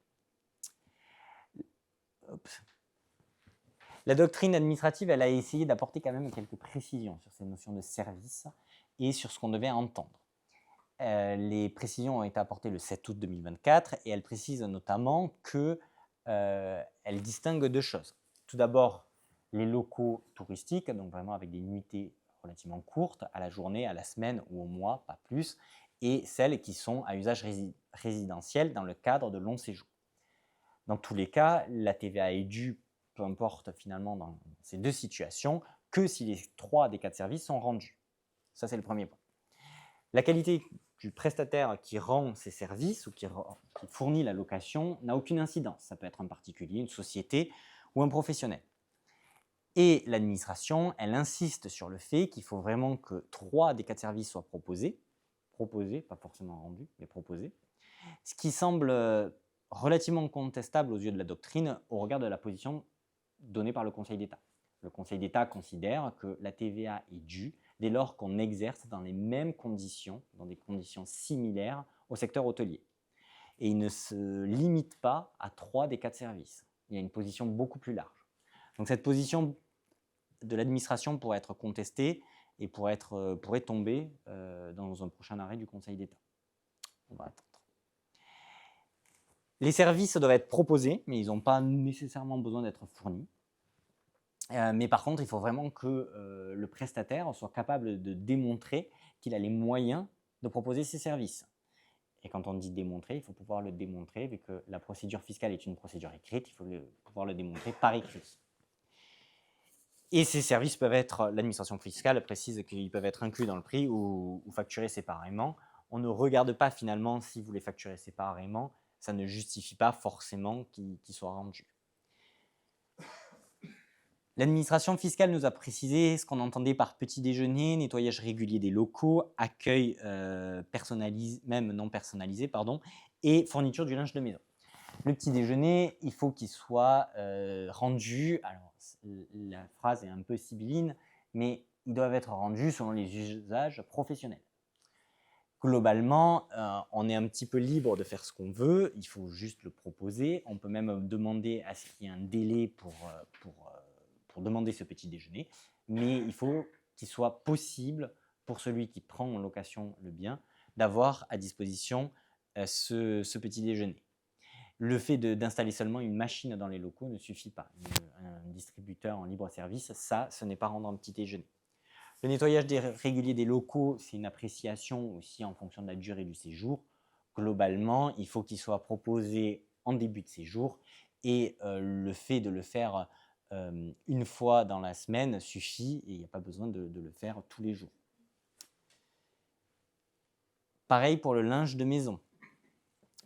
[SPEAKER 1] La doctrine administrative, elle a essayé d'apporter quand même quelques précisions sur ces notions de service et sur ce qu'on devait entendre. Les précisions ont été apportées le 7 août 2024 et elles précisent notamment qu'elles distinguent 2 choses. Tout d'abord, les locaux touristiques, donc vraiment avec des nuitées relativement courtes, à la journée, à la semaine ou au mois, pas plus, et celles qui sont à usage résidentiel dans le cadre de longs séjours. Dans tous les cas, la TVA est due, peu importe finalement dans ces 2 situations, que si les 3 des 4 services sont rendus. Ça, c'est le premier point. La qualité du prestataire qui rend ces services ou qui fournit la location n'a aucune incidence. Ça peut être un particulier, une société ou un professionnel. Et l'administration, elle insiste sur le fait qu'il faut vraiment que 3 des 4 services soient proposés, pas forcément rendus, mais proposés, ce qui semble relativement contestable aux yeux de la doctrine au regard de la position donnée par le Conseil d'État. Le Conseil d'État considère que la TVA est due dès lors qu'on exerce dans les mêmes conditions, dans des conditions similaires au secteur hôtelier. Et il ne se limite pas à 3 des 4 services. Il y a une position beaucoup plus large. Donc cette position de l'administration pourrait être contestée et pourrait tomber dans un prochain arrêt du Conseil d'État. On va attendre. Les services doivent être proposés, mais ils n'ont pas nécessairement besoin d'être fournis. Mais par contre, il faut vraiment que le prestataire soit capable de démontrer qu'il a les moyens de proposer ces services. Et quand on dit démontrer, il faut pouvoir le démontrer, vu que la procédure fiscale est une procédure écrite, il faut pouvoir le démontrer par écrit. Et ces services peuvent être, l'administration fiscale précise qu'ils peuvent être inclus dans le prix ou facturés séparément. On ne regarde pas finalement si vous les facturez séparément, ça ne justifie pas forcément qu'ils soient rendus. L'administration fiscale nous a précisé ce qu'on entendait par petit déjeuner, nettoyage régulier des locaux, accueil personnalisé, même non personnalisé, et fourniture du linge de maison. Le petit déjeuner, il faut qu'il soit rendu, alors la phrase est un peu sibylline, mais ils doivent être rendus selon les usages professionnels. Globalement, on est un petit peu libre de faire ce qu'on veut, il faut juste le proposer. On peut même demander à ce qu'il y ait un délai pour demander ce petit déjeuner, mais il faut qu'il soit possible pour celui qui prend en location le bien d'avoir à disposition ce petit déjeuner. Le fait d'installer seulement une machine dans les locaux ne suffit pas. Un distributeur en libre service, ça, ce n'est pas rendre un petit déjeuner. Le nettoyage régulier des locaux, c'est une appréciation aussi en fonction de la durée du séjour. Globalement, il faut qu'il soit proposé en début de séjour et le fait de le faire une fois dans la semaine suffit et il n'y a pas besoin de le faire tous les jours. Pareil pour le linge de maison.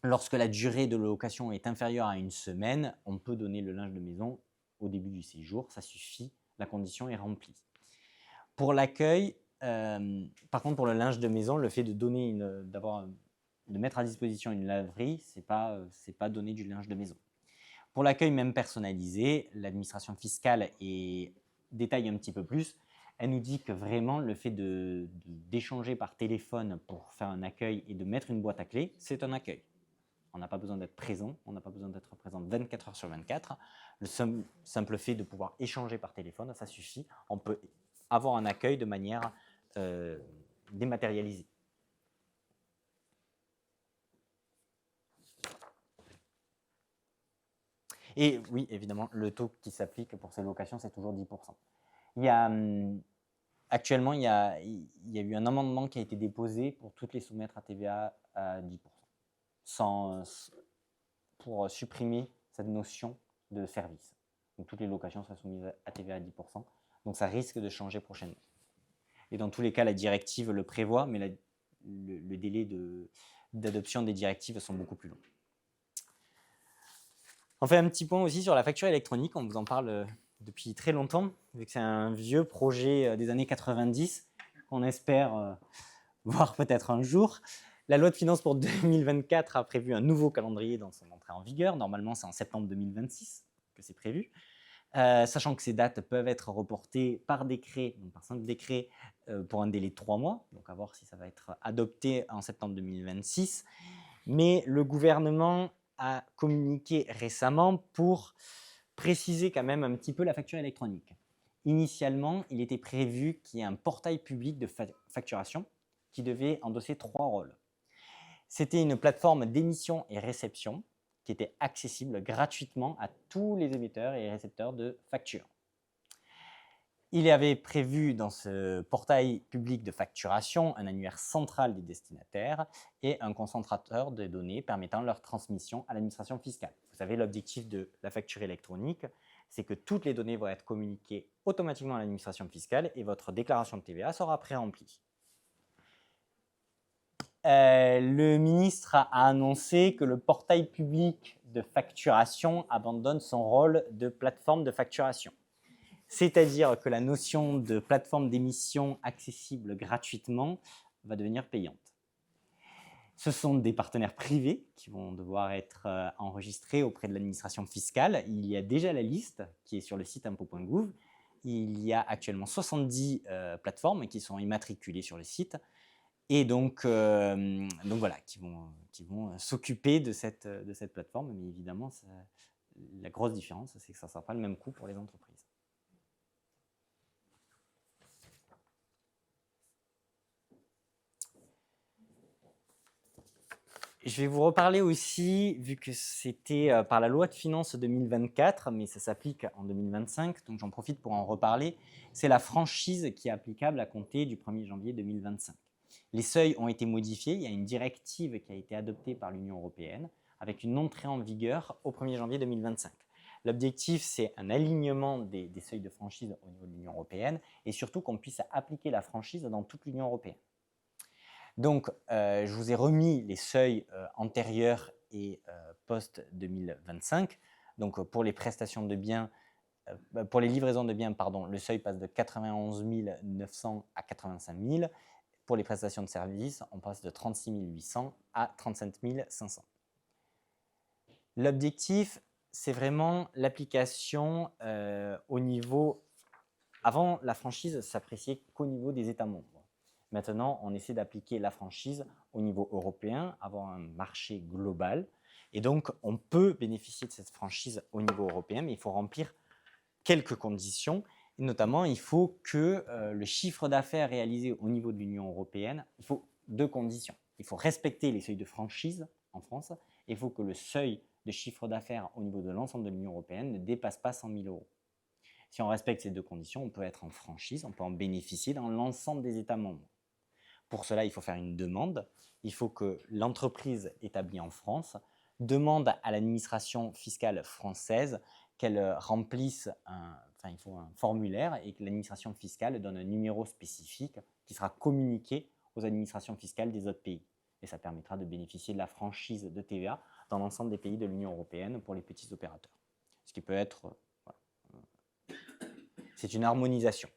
[SPEAKER 1] Lorsque la durée de location est inférieure à 1 semaine, on peut donner le linge de maison au début du séjour, ça suffit, la condition est remplie. Pour l'accueil, par contre pour le linge de maison, le fait de mettre à disposition une laverie, c'est pas donner du linge de maison. Pour l'accueil même personnalisé, l'administration fiscale détaille un petit peu plus. Elle nous dit que vraiment le fait d'échanger par téléphone pour faire un accueil et de mettre une boîte à clés, c'est un accueil. On n'a pas besoin d'être présent, on n'a pas besoin d'être présent 24 heures sur 24. Le simple fait de pouvoir échanger par téléphone, ça suffit. On peut avoir un accueil de manière dématérialisée. Et oui, évidemment, le taux qui s'applique pour ces locations, c'est toujours 10%. Il y a actuellement, il y a eu un amendement qui a été déposé pour toutes les soumettre à TVA à 10%, pour supprimer cette notion de service. Donc, toutes les locations seraient soumises à TVA à 10%. Donc, ça risque de changer prochainement. Et dans tous les cas, la directive le prévoit, mais le délai d'adoption des directives sont beaucoup plus longs. On fait un petit point aussi sur la facture électronique. On vous en parle depuis très longtemps, vu que c'est un vieux projet des années 90 qu'on espère voir peut-être un jour. La loi de finances pour 2024 a prévu un nouveau calendrier dans son entrée en vigueur. Normalement, c'est en septembre 2026 que c'est prévu. Sachant que ces dates peuvent être reportées par décret, donc par simple décret, pour un délai de 3 mois. Donc à voir si ça va être adopté en septembre 2026. Mais le gouvernement a communiqué récemment pour préciser quand même un petit peu la facture électronique. Initialement, il était prévu qu'il y ait un portail public de facturation qui devait endosser 3 rôles. C'était une plateforme d'émission et réception qui était accessible gratuitement à tous les émetteurs et récepteurs de factures. Il y avait prévu dans ce portail public de facturation un annuaire central des destinataires et un concentrateur de données permettant leur transmission à l'administration fiscale. Vous savez, l'objectif de la facture électronique, c'est que toutes les données vont être communiquées automatiquement à l'administration fiscale et votre déclaration de TVA sera pré-remplie. Le ministre a annoncé que le portail public de facturation abandonne son rôle de plateforme de facturation. C'est-à-dire que la notion de plateforme d'émission accessible gratuitement va devenir payante. Ce sont des partenaires privés qui vont devoir être enregistrés auprès de l'administration fiscale. Il y a déjà la liste qui est sur le site impôts.gouv. Il y a actuellement 70 plateformes qui sont immatriculées sur le site. Et donc voilà, qui vont s'occuper de cette plateforme. Mais évidemment, la grosse différence, c'est que ça ne sera pas le même coût pour les entreprises. Je vais vous reparler aussi, vu que c'était par la loi de finances 2024, mais ça s'applique en 2025, donc j'en profite pour en reparler. C'est la franchise qui est applicable à compter du 1er janvier 2025. Les seuils ont été modifiés, il y a une directive qui a été adoptée par l'Union européenne avec une entrée en vigueur au 1er janvier 2025. L'objectif, c'est un alignement des seuils de franchise au niveau de l'Union européenne et surtout qu'on puisse appliquer la franchise dans toute l'Union européenne. Donc, je vous ai remis les seuils antérieurs et post-2025. Donc, pour les prestations de biens, pour les livraisons de biens, pardon, le seuil passe de 91 900 à 85 000. Pour les prestations de services, on passe de 36 800 à 37 500. L'objectif, c'est vraiment l'application au niveau… Avant, la franchise s'appréciait qu'au niveau des États membres. Maintenant, on essaie d'appliquer la franchise au niveau européen, avoir un marché global. Et donc, on peut bénéficier de cette franchise au niveau européen, mais il faut remplir quelques conditions. Et notamment, il faut que le chiffre d'affaires réalisé au niveau de l'Union européenne, il faut 2 conditions. Il faut respecter les seuils de franchise en France et il faut que le seuil de chiffre d'affaires au niveau de l'ensemble de l'Union européenne ne dépasse pas 100 000 euros. Si on respecte ces 2 conditions, on peut être en franchise, on peut en bénéficier dans l'ensemble des États membres. Pour cela, il faut faire une demande. Il faut que l'entreprise établie en France demande à l'administration fiscale française qu'elle remplisse un formulaire et que l'administration fiscale donne un numéro spécifique qui sera communiqué aux administrations fiscales des autres pays. Et ça permettra de bénéficier de la franchise de TVA dans l'ensemble des pays de l'Union européenne pour les petits opérateurs. Ce qui peut être… c'est une harmonisation.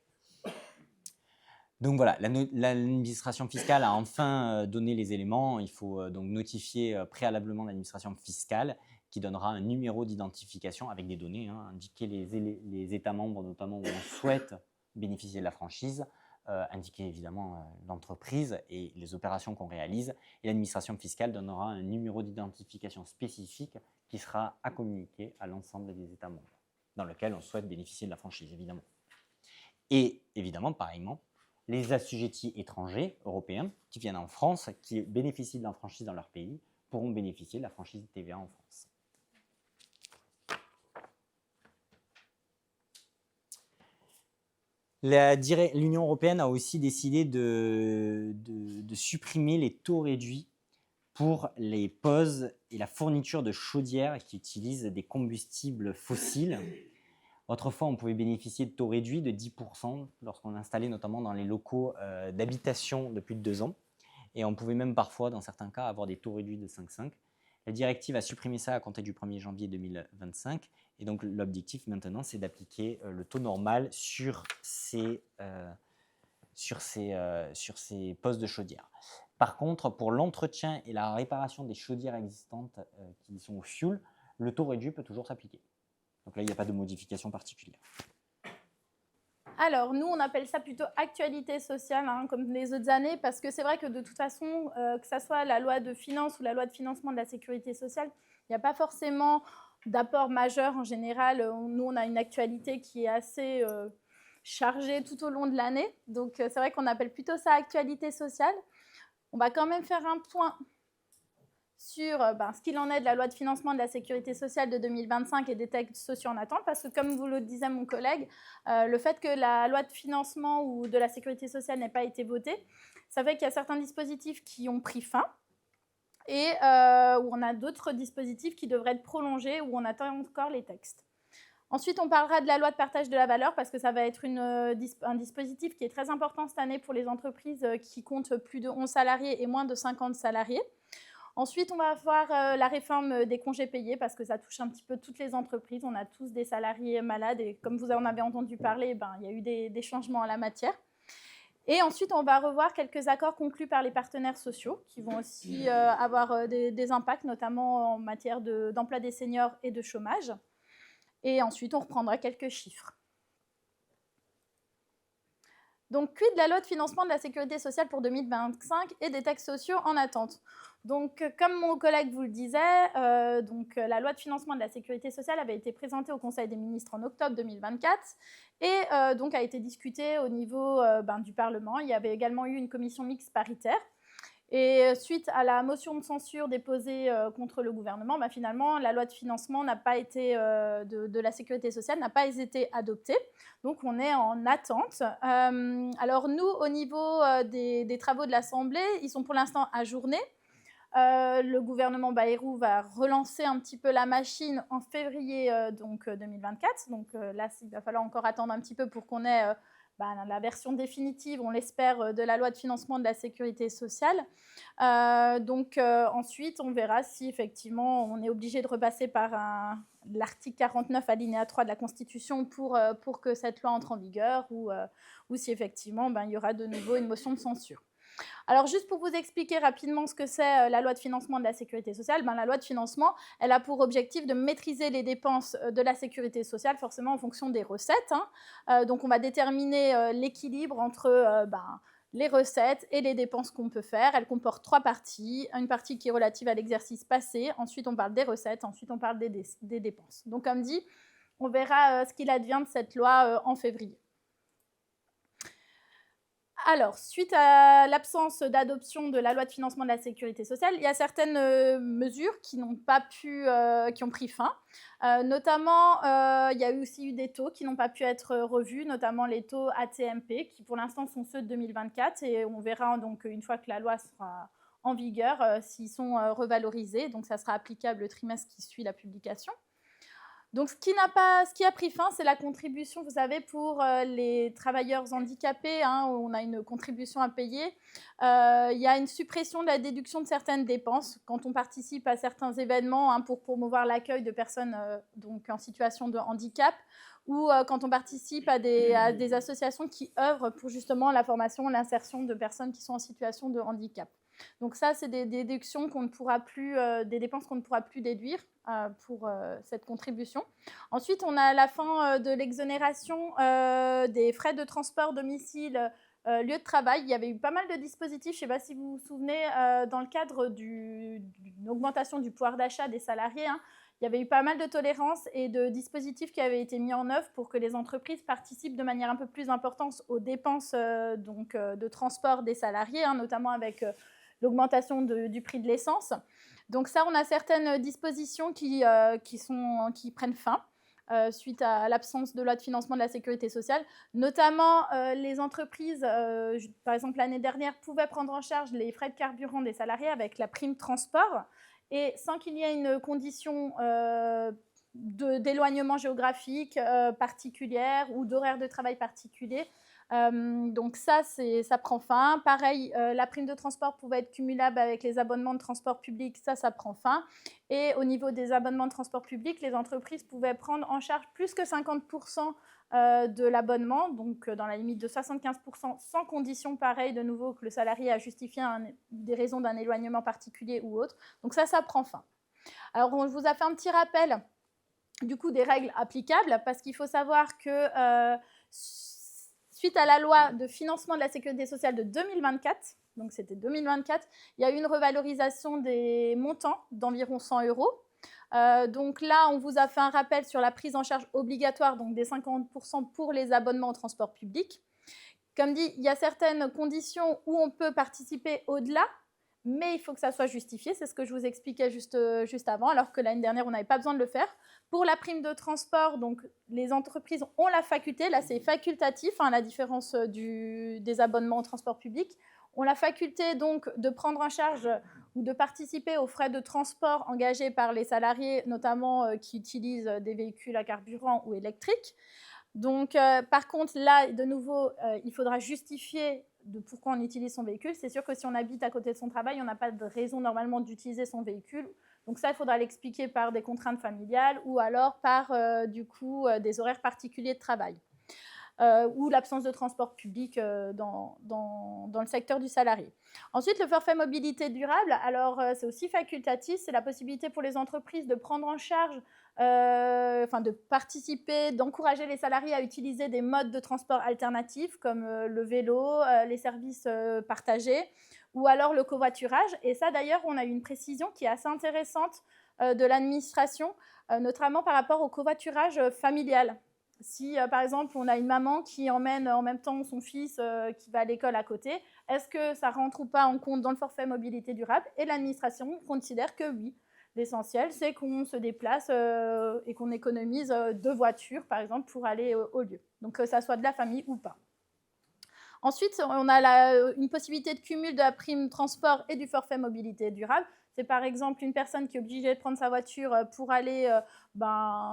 [SPEAKER 1] Donc voilà, l'administration fiscale a enfin donné les éléments. Il faut donc notifier préalablement l'administration fiscale qui donnera un numéro d'identification avec des données, indiquer les États membres notamment où on souhaite bénéficier de la franchise, indiquer évidemment l'entreprise et les opérations qu'on réalise. Et l'administration fiscale donnera un numéro d'identification spécifique qui sera à communiquer à l'ensemble des États membres dans lequel on souhaite bénéficier de la franchise, évidemment. Et évidemment, pareillement, les assujettis étrangers européens qui viennent en France, qui bénéficient de la franchise dans leur pays, pourront bénéficier de la franchise de TVA en France. L'Union européenne a aussi décidé de supprimer les taux réduits pour les poses et la fourniture de chaudières qui utilisent des combustibles fossiles. Autrefois, on pouvait bénéficier de taux réduits de 10% lorsqu'on installait notamment dans les locaux d'habitation de plus de 2 ans. Et on pouvait même parfois, dans certains cas, avoir des taux réduits de 5,5. La directive a supprimé ça à compter du 1er janvier 2025. Et donc, l'objectif maintenant, c'est d'appliquer le taux normal sur ces postes de chaudière. Par contre, pour l'entretien et la réparation des chaudières existantes qui sont au fioul, le taux réduit peut toujours s'appliquer. Donc là, il n'y a pas de modification particulière.
[SPEAKER 2] Alors, nous, on appelle ça plutôt actualité sociale, hein, comme les autres années, parce que c'est vrai que de toute façon, que ce soit la loi de finances ou la loi de financement de la sécurité sociale, il n'y a pas forcément d'apport majeur en général. Nous, on a une actualité qui est assez chargée tout au long de l'année. Donc, c'est vrai qu'on appelle plutôt ça actualité sociale. On va quand même faire un point sur ce qu'il en est de la loi de financement de la sécurité sociale de 2025 et des textes sociaux en attente, parce que comme vous le disait mon collègue, le fait que la loi de financement ou de la sécurité sociale n'ait pas été votée, ça fait qu'il y a certains dispositifs qui ont pris fin et où on a d'autres dispositifs qui devraient être prolongés, où on attend encore les textes. Ensuite, on parlera de la loi de partage de la valeur parce que ça va être un dispositif qui est très important cette année pour les entreprises qui comptent plus de 11 salariés et moins de 50 salariés. Ensuite, on va avoir la réforme des congés payés parce que ça touche un petit peu toutes les entreprises. On a tous des salariés malades et comme vous en avez entendu parler, il y a eu des changements en la matière. Et ensuite, on va revoir quelques accords conclus par les partenaires sociaux qui vont aussi avoir des impacts, notamment en matière d'emploi des seniors et de chômage. Et ensuite, on reprendra quelques chiffres. Donc, quid de la loi de financement de la sécurité sociale pour 2025 et des textes sociaux en attente? Donc, comme mon collègue vous le disait, la loi de financement de la sécurité sociale avait été présentée au Conseil des ministres en octobre 2024 et donc a été discutée au niveau du Parlement. Il y avait également eu une commission mixte paritaire. Et suite à la motion de censure déposée contre le gouvernement, finalement, la loi de financement n'a pas été, de la sécurité sociale n'a pas été adoptée. Donc, on est en attente. Alors, nous, au niveau des travaux de l'Assemblée, ils sont pour l'instant ajournés. Le gouvernement Bayrou va relancer un petit peu la machine en février 2024. Donc là, il va falloir encore attendre un petit peu pour qu'on ait la version définitive, on l'espère, de la loi de financement de la sécurité sociale. Ensuite, on verra si effectivement on est obligé de repasser par l'article 49 alinéa 3 de la Constitution pour que cette loi entre en vigueur ou si effectivement il y aura de nouveau une motion de censure. Alors, juste pour vous expliquer rapidement ce que c'est la loi de financement de la sécurité sociale, la loi de financement, elle a pour objectif de maîtriser les dépenses de la sécurité sociale, forcément en fonction des recettes. Donc, on va déterminer l'équilibre entre les recettes et les dépenses qu'on peut faire. Elle comporte 3 parties. Une partie qui est relative à l'exercice passé, ensuite on parle des recettes, ensuite on parle des dépenses. Donc, comme dit, on verra ce qu'il advient de cette loi en février. Alors, suite à l'absence d'adoption de la loi de financement de la sécurité sociale, il y a certaines mesures qui ont pris fin. Notamment, il y a aussi eu des taux qui n'ont pas pu être revus, notamment les taux AT-MP, qui pour l'instant sont ceux de 2024. Et on verra donc une fois que la loi sera en vigueur s'ils sont revalorisés. Donc, ça sera applicable le trimestre qui suit la publication. Donc, ce qui a pris fin, c'est la contribution, vous savez, pour les travailleurs handicapés, où on a une contribution à payer. Il y a une suppression de la déduction de certaines dépenses quand on participe à certains événements pour promouvoir l'accueil de personnes en situation de handicap ou quand on participe à des associations qui œuvrent pour justement la formation et l'insertion de personnes qui sont en situation de handicap. Donc ça, c'est des déductions qu'on ne pourra plus, des dépenses qu'on ne pourra plus déduire pour cette contribution. Ensuite, on a la fin de l'exonération des frais de transport domicile lieu de travail. Il y avait eu pas mal de dispositifs, je ne sais pas si vous vous souvenez, dans le cadre d'une augmentation du pouvoir d'achat des salariés. Il y avait eu pas mal de tolérances et de dispositifs qui avaient été mis en œuvre pour que les entreprises participent de manière un peu plus importante aux dépenses de transport des salariés, notamment avec l'augmentation du prix de l'essence. Donc ça, on a certaines dispositions qui prennent fin. suite à l'absence de loi de financement de la sécurité sociale. Notamment, les entreprises, par exemple l'année dernière, pouvaient prendre en charge les frais de carburant des salariés avec la prime transport, et sans qu'il y ait une condition d'éloignement géographique particulière ou d'horaire de travail particulier. Donc ça prend fin. Pareil, la prime de transport pouvait être cumulable avec les abonnements de transport public, ça prend fin. Et au niveau des abonnements de transport public, les entreprises pouvaient prendre en charge plus que 50% de l'abonnement, donc dans la limite de 75%, sans condition pareille de nouveau que le salarié a justifié des raisons d'un éloignement particulier ou autre. Donc ça prend fin. Alors on vous a fait un petit rappel du coup des règles applicables, parce qu'il faut savoir que suite à la loi de financement de la sécurité sociale de 2024, donc c'était 2024, il y a eu une revalorisation des montants d'environ 100 €. Donc là, on vous a fait un rappel sur la prise en charge obligatoire, donc des 50% pour les abonnements au transport public. Comme dit, il y a certaines conditions où on peut participer au-delà, mais il faut que ça soit justifié. C'est ce que je vous expliquais juste avant, alors que l'année dernière, on n'avait pas besoin de le faire. Pour la prime de transport, donc, les entreprises ont la faculté, là c'est facultatif, à la différence des abonnements au transport public, ont la faculté donc de prendre en charge ou de participer aux frais de transport engagés par les salariés, notamment qui utilisent des véhicules à carburant ou électriques. Donc, par contre, là, de nouveau, il faudra justifier de pourquoi on utilise son véhicule. C'est sûr que si on habite à côté de son travail, on n'a pas de raison normalement d'utiliser son véhicule. Donc ça, il faudra l'expliquer par des contraintes familiales ou alors par, des horaires particuliers de travail. Ou l'absence de transport public dans le secteur du salarié. Ensuite, le forfait mobilité durable, alors c'est aussi facultatif, c'est la possibilité pour les entreprises de prendre en charge, de participer, d'encourager les salariés à utiliser des modes de transport alternatifs comme le vélo, les services partagés ou alors le covoiturage. Et ça, d'ailleurs, on a eu une précision qui est assez intéressante de l'administration, notamment par rapport au covoiturage familial. Si, par exemple, on a une maman qui emmène en même temps son fils qui va à l'école à côté, est-ce que ça rentre ou pas en compte dans le forfait mobilité durable? Et l'administration considère que oui. L'essentiel, c'est qu'on se déplace et qu'on économise 2 voitures, par exemple, pour aller au lieu. Donc, que ça soit de la famille ou pas. Ensuite, on a une possibilité de cumul de la prime transport et du forfait mobilité durable. C'est par exemple une personne qui est obligée de prendre sa voiture pour aller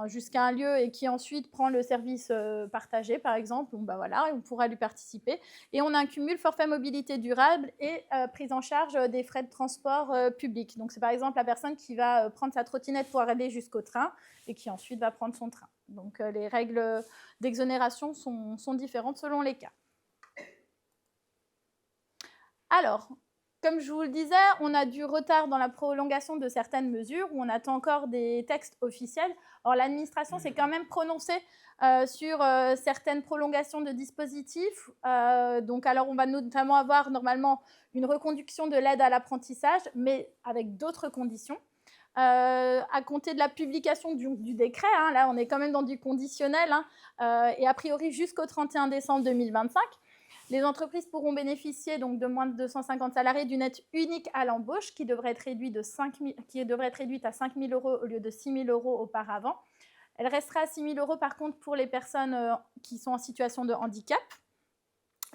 [SPEAKER 2] jusqu'à un lieu et qui ensuite prend le service partagé, par exemple. Donc, voilà, on pourra lui participer. Et on a un cumul forfait mobilité durable et prise en charge des frais de transport public. Donc, c'est par exemple la personne qui va prendre sa trottinette pour aller jusqu'au train et qui ensuite va prendre son train. Donc, les règles d'exonération sont différentes selon les cas. Alors, comme je vous le disais, on a du retard dans la prolongation de certaines mesures où on attend encore des textes officiels. Or, l'administration s'est quand même prononcée sur certaines prolongations de dispositifs. Alors, on va notamment avoir normalement une reconduction de l'aide à l'apprentissage, mais avec d'autres conditions. À compter de la publication du décret, là on est quand même dans du conditionnel, et a priori jusqu'au 31 décembre 2025. Les entreprises pourront bénéficier donc de moins de 250 salariés d'une aide unique à l'embauche qui devrait être réduite à 5 000 € au lieu de 6 000 € auparavant. Elle restera à 6 000 € par contre pour les personnes qui sont en situation de handicap.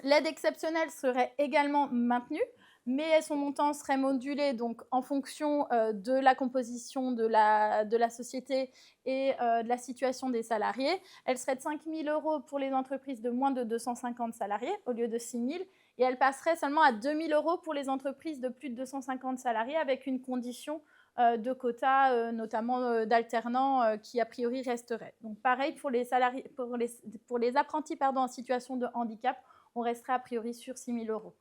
[SPEAKER 2] L'aide exceptionnelle serait également maintenue, mais son montant serait modulé donc, en fonction de la composition de la société et de la situation des salariés. Elle serait de 5 000 € pour les entreprises de moins de 250 salariés au lieu de 6 000, et elle passerait seulement à 2 000 € pour les entreprises de plus de 250 salariés avec une condition de quota, notamment d'alternants, qui a priori resterait. Donc pareil pour les apprentis en situation de handicap, on resterait a priori sur 6 000 €.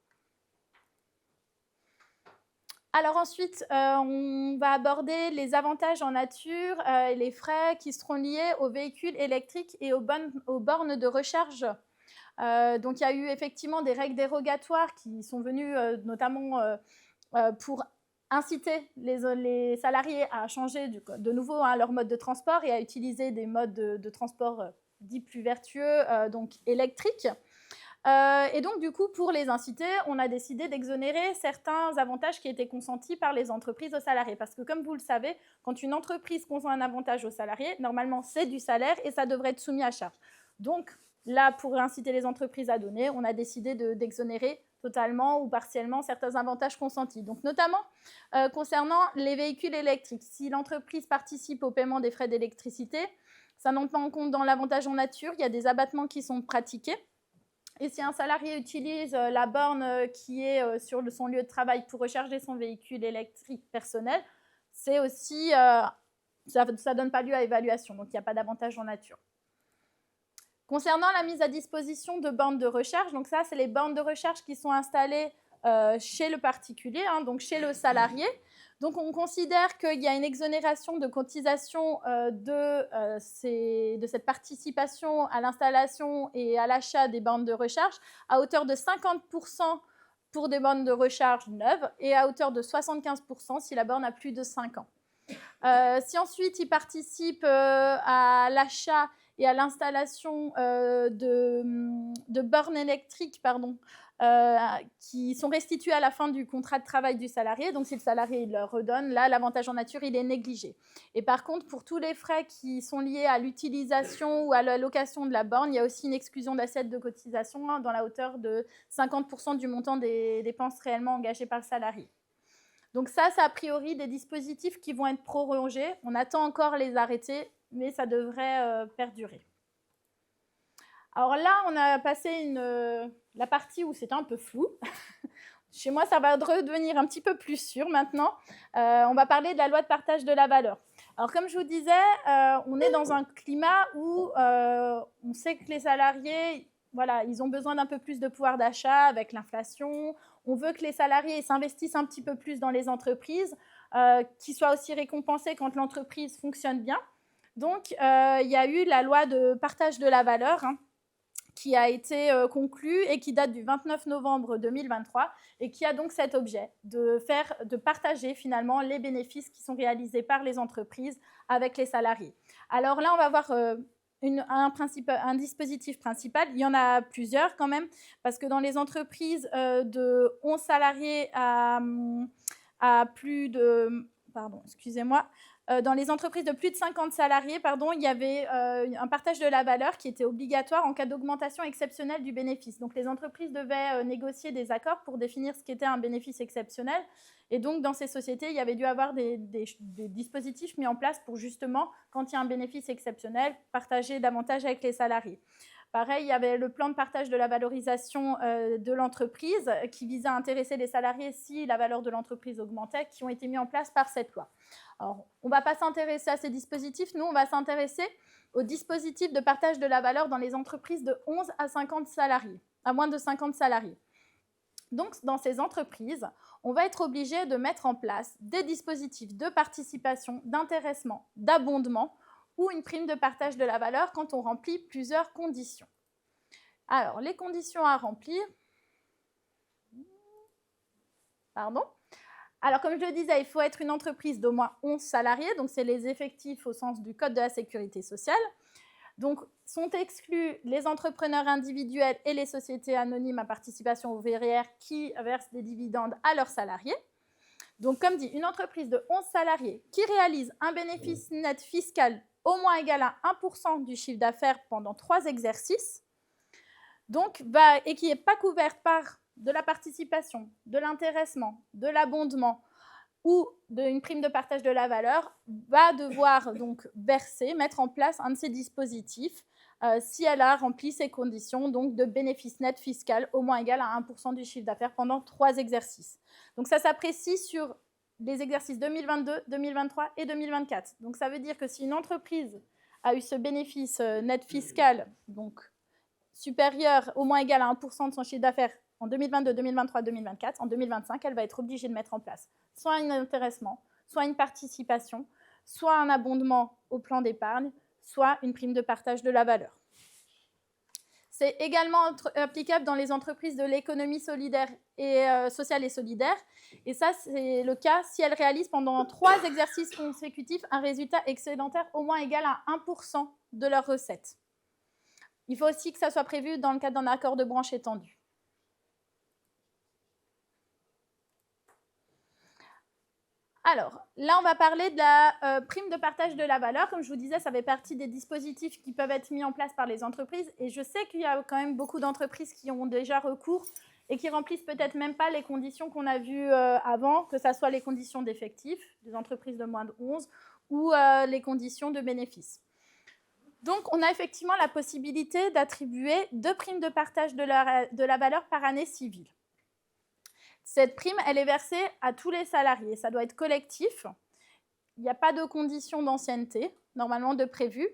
[SPEAKER 2] Alors ensuite, on va aborder les avantages en nature et les frais qui seront liés aux véhicules électriques et aux bornes de recharge. Donc il y a eu effectivement des règles dérogatoires qui sont venues notamment pour inciter les salariés à changer de nouveau leur mode de transport et à utiliser des modes de transport dits plus vertueux, donc électriques. Et donc, du coup, pour les inciter, on a décidé d'exonérer certains avantages qui étaient consentis par les entreprises aux salariés. Parce que, comme vous le savez, quand une entreprise consent un avantage aux salariés, normalement, c'est du salaire et ça devrait être soumis à charge. Donc, là, pour inciter les entreprises à donner, on a décidé d'exonérer totalement ou partiellement certains avantages consentis. Donc, notamment, concernant les véhicules électriques. Si l'entreprise participe au paiement des frais d'électricité, ça n'entre pas en compte dans l'avantage en nature. Il y a des abattements qui sont pratiqués. Et si un salarié utilise la borne qui est sur son lieu de travail pour recharger son véhicule électrique personnel, c'est aussi, ça ne donne pas lieu à évaluation, donc il n'y a pas d'avantage en nature. Concernant la mise à disposition de bornes de recharge, donc ça, c'est les bornes de recharge qui sont installées chez le particulier, hein, donc chez le salarié. Donc, on considère qu'il y a une exonération de cotisation de cette participation à l'installation et à l'achat des bornes de recharge à hauteur de 50% pour des bornes de recharge neuves et à hauteur de 75% si la borne a plus de 5 ans. Si ensuite, ils participent à l'achat et à l'installation de bornes électriques, qui sont restituées à la fin du contrat de travail du salarié. Donc, si le salarié il leur redonne, là, l'avantage en nature, il est négligé. Et par contre, pour tous les frais qui sont liés à l'utilisation ou à la location de la borne, il y a aussi une exclusion d'assiette de cotisation dans la hauteur de 50% du montant des dépenses réellement engagées par le salarié. Donc ça, c'est a priori des dispositifs qui vont être prolongés. On attend encore les arrêtés, mais ça devrait perdurer. Alors là, on a passé la partie où c'était un peu flou. Chez moi, ça va redevenir un petit peu plus sûr maintenant. On va parler de la loi de partage de la valeur. Alors, comme je vous disais, on est dans un climat où on sait que les salariés, voilà, ils ont besoin d'un peu plus de pouvoir d'achat avec l'inflation. On veut que les salariés s'investissent un petit peu plus dans les entreprises, qu'ils soient aussi récompensés quand l'entreprise fonctionne bien. Donc, il y a eu la loi de partage de la valeur, hein, qui a été conclue et qui date du 29 novembre 2023 et qui a donc cet objet de partager finalement les bénéfices qui sont réalisés par les entreprises avec les salariés. Alors là, on va voir un dispositif principal. Il y en a plusieurs quand même, parce que dans les entreprises de 11 salariés à plus de... Pardon, excusez-moi. Dans les entreprises de plus de 50 salariés, il y avait un partage de la valeur qui était obligatoire en cas d'augmentation exceptionnelle du bénéfice. Donc, les entreprises devaient négocier des accords pour définir ce qu'était un bénéfice exceptionnel. Et donc, dans ces sociétés, il y avait dû avoir des dispositifs mis en place pour justement, quand il y a un bénéfice exceptionnel, partager davantage avec les salariés. Pareil, il y avait le plan de partage de la valorisation de l'entreprise qui visait à intéresser les salariés si la valeur de l'entreprise augmentait, qui ont été mis en place par cette loi. Alors, on ne va pas s'intéresser à ces dispositifs. Nous, on va s'intéresser aux dispositifs de partage de la valeur dans les entreprises de 11 à 50 salariés, à moins de 50 salariés. Donc, dans ces entreprises, on va être obligé de mettre en place des dispositifs de participation, d'intéressement, d'abondement ou une prime de partage de la valeur quand on remplit plusieurs conditions. Alors, les conditions à remplir. Alors, comme je le disais, il faut être une entreprise d'au moins 11 salariés, donc c'est les effectifs au sens du Code de la sécurité sociale. Donc, sont exclus les entrepreneurs individuels et les sociétés anonymes à participation au VRR qui versent des dividendes à leurs salariés. Donc, comme dit, une entreprise de 11 salariés qui réalise un bénéfice net fiscal au moins égal à 1% du chiffre d'affaires pendant 3 exercices, donc, et qui n'est pas couverte par de la participation, de l'intéressement, de l'abondement ou d'une prime de partage de la valeur, va devoir donc mettre en place un de ces dispositifs si elle a rempli ces conditions donc de bénéfice net fiscal au moins égal à 1% du chiffre d'affaires pendant 3 exercices. Donc ça s'apprécie sur les exercices 2022, 2023 et 2024. Donc ça veut dire que si une entreprise a eu ce bénéfice net fiscal donc supérieur au moins égal à 1% de son chiffre d'affaires en 2022, 2023, 2024, en 2025, elle va être obligée de mettre en place soit un intéressement, soit une participation, soit un abondement au plan d'épargne, soit une prime de partage de la valeur. C'est également applicable dans les entreprises de l'économie solidaire et sociale et solidaire. Et ça, c'est le cas si elles réalisent pendant 3 exercices consécutifs un résultat excédentaire au moins égal à 1% de leurs recettes. Il faut aussi que ça soit prévu dans le cadre d'un accord de branche étendu. Alors, là, on va parler de la prime de partage de la valeur. Comme je vous disais, ça fait partie des dispositifs qui peuvent être mis en place par les entreprises. Et je sais qu'il y a quand même beaucoup d'entreprises qui ont déjà recours et qui remplissent peut-être même pas les conditions qu'on a vues avant, que ce soit les conditions d'effectifs, des entreprises de moins de 11, ou les conditions de bénéfices. Donc, on a effectivement la possibilité d'attribuer 2 primes de partage de la valeur par année civile. Cette prime, elle est versée à tous les salariés. Ça doit être collectif. Il n'y a pas de conditions d'ancienneté, normalement de prévues.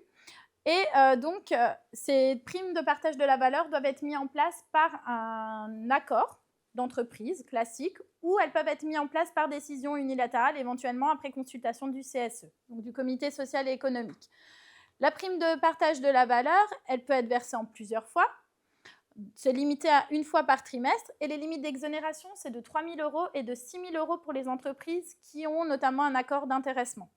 [SPEAKER 2] Et donc, ces primes de partage de la valeur doivent être mises en place par un accord d'entreprise classique ou elles peuvent être mises en place par décision unilatérale, éventuellement après consultation du CSE, donc du Comité social et économique. La prime de partage de la valeur, elle peut être versée en plusieurs fois. C'est limité à 1 fois par trimestre et les limites d'exonération, c'est de 3 000 € et de 6 000 € pour les entreprises qui ont notamment un accord d'intéressement.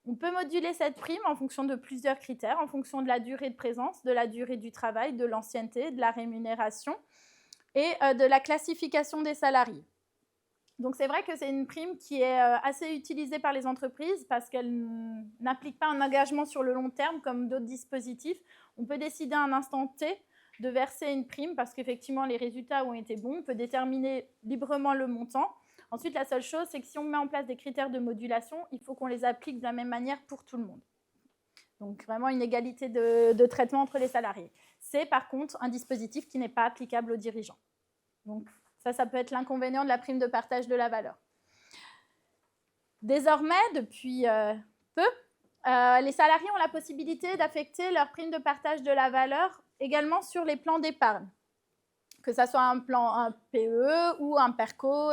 [SPEAKER 2] On peut moduler cette prime en fonction de plusieurs critères, en fonction de la durée de présence, de la durée du travail, de l'ancienneté, de la rémunération et de la classification des salariés. Donc c'est vrai que c'est une prime qui est assez utilisée par les entreprises parce qu'elle n'implique pas un engagement sur le long terme comme d'autres dispositifs. On peut décider à un instant T de verser une prime parce qu'effectivement les résultats ont été bons. On peut déterminer librement le montant. Ensuite, la seule chose, c'est que si on met en place des critères de modulation, il faut qu'on les applique de la même manière pour tout le monde. Donc vraiment une égalité de traitement entre les salariés. C'est par contre un dispositif qui n'est pas applicable aux dirigeants. Donc ça peut être l'inconvénient de la prime de partage de la valeur. Désormais, depuis peu, les salariés ont la possibilité d'affecter leur prime de partage de la valeur également sur les plans d'épargne, que ce soit un PE ou un PERCO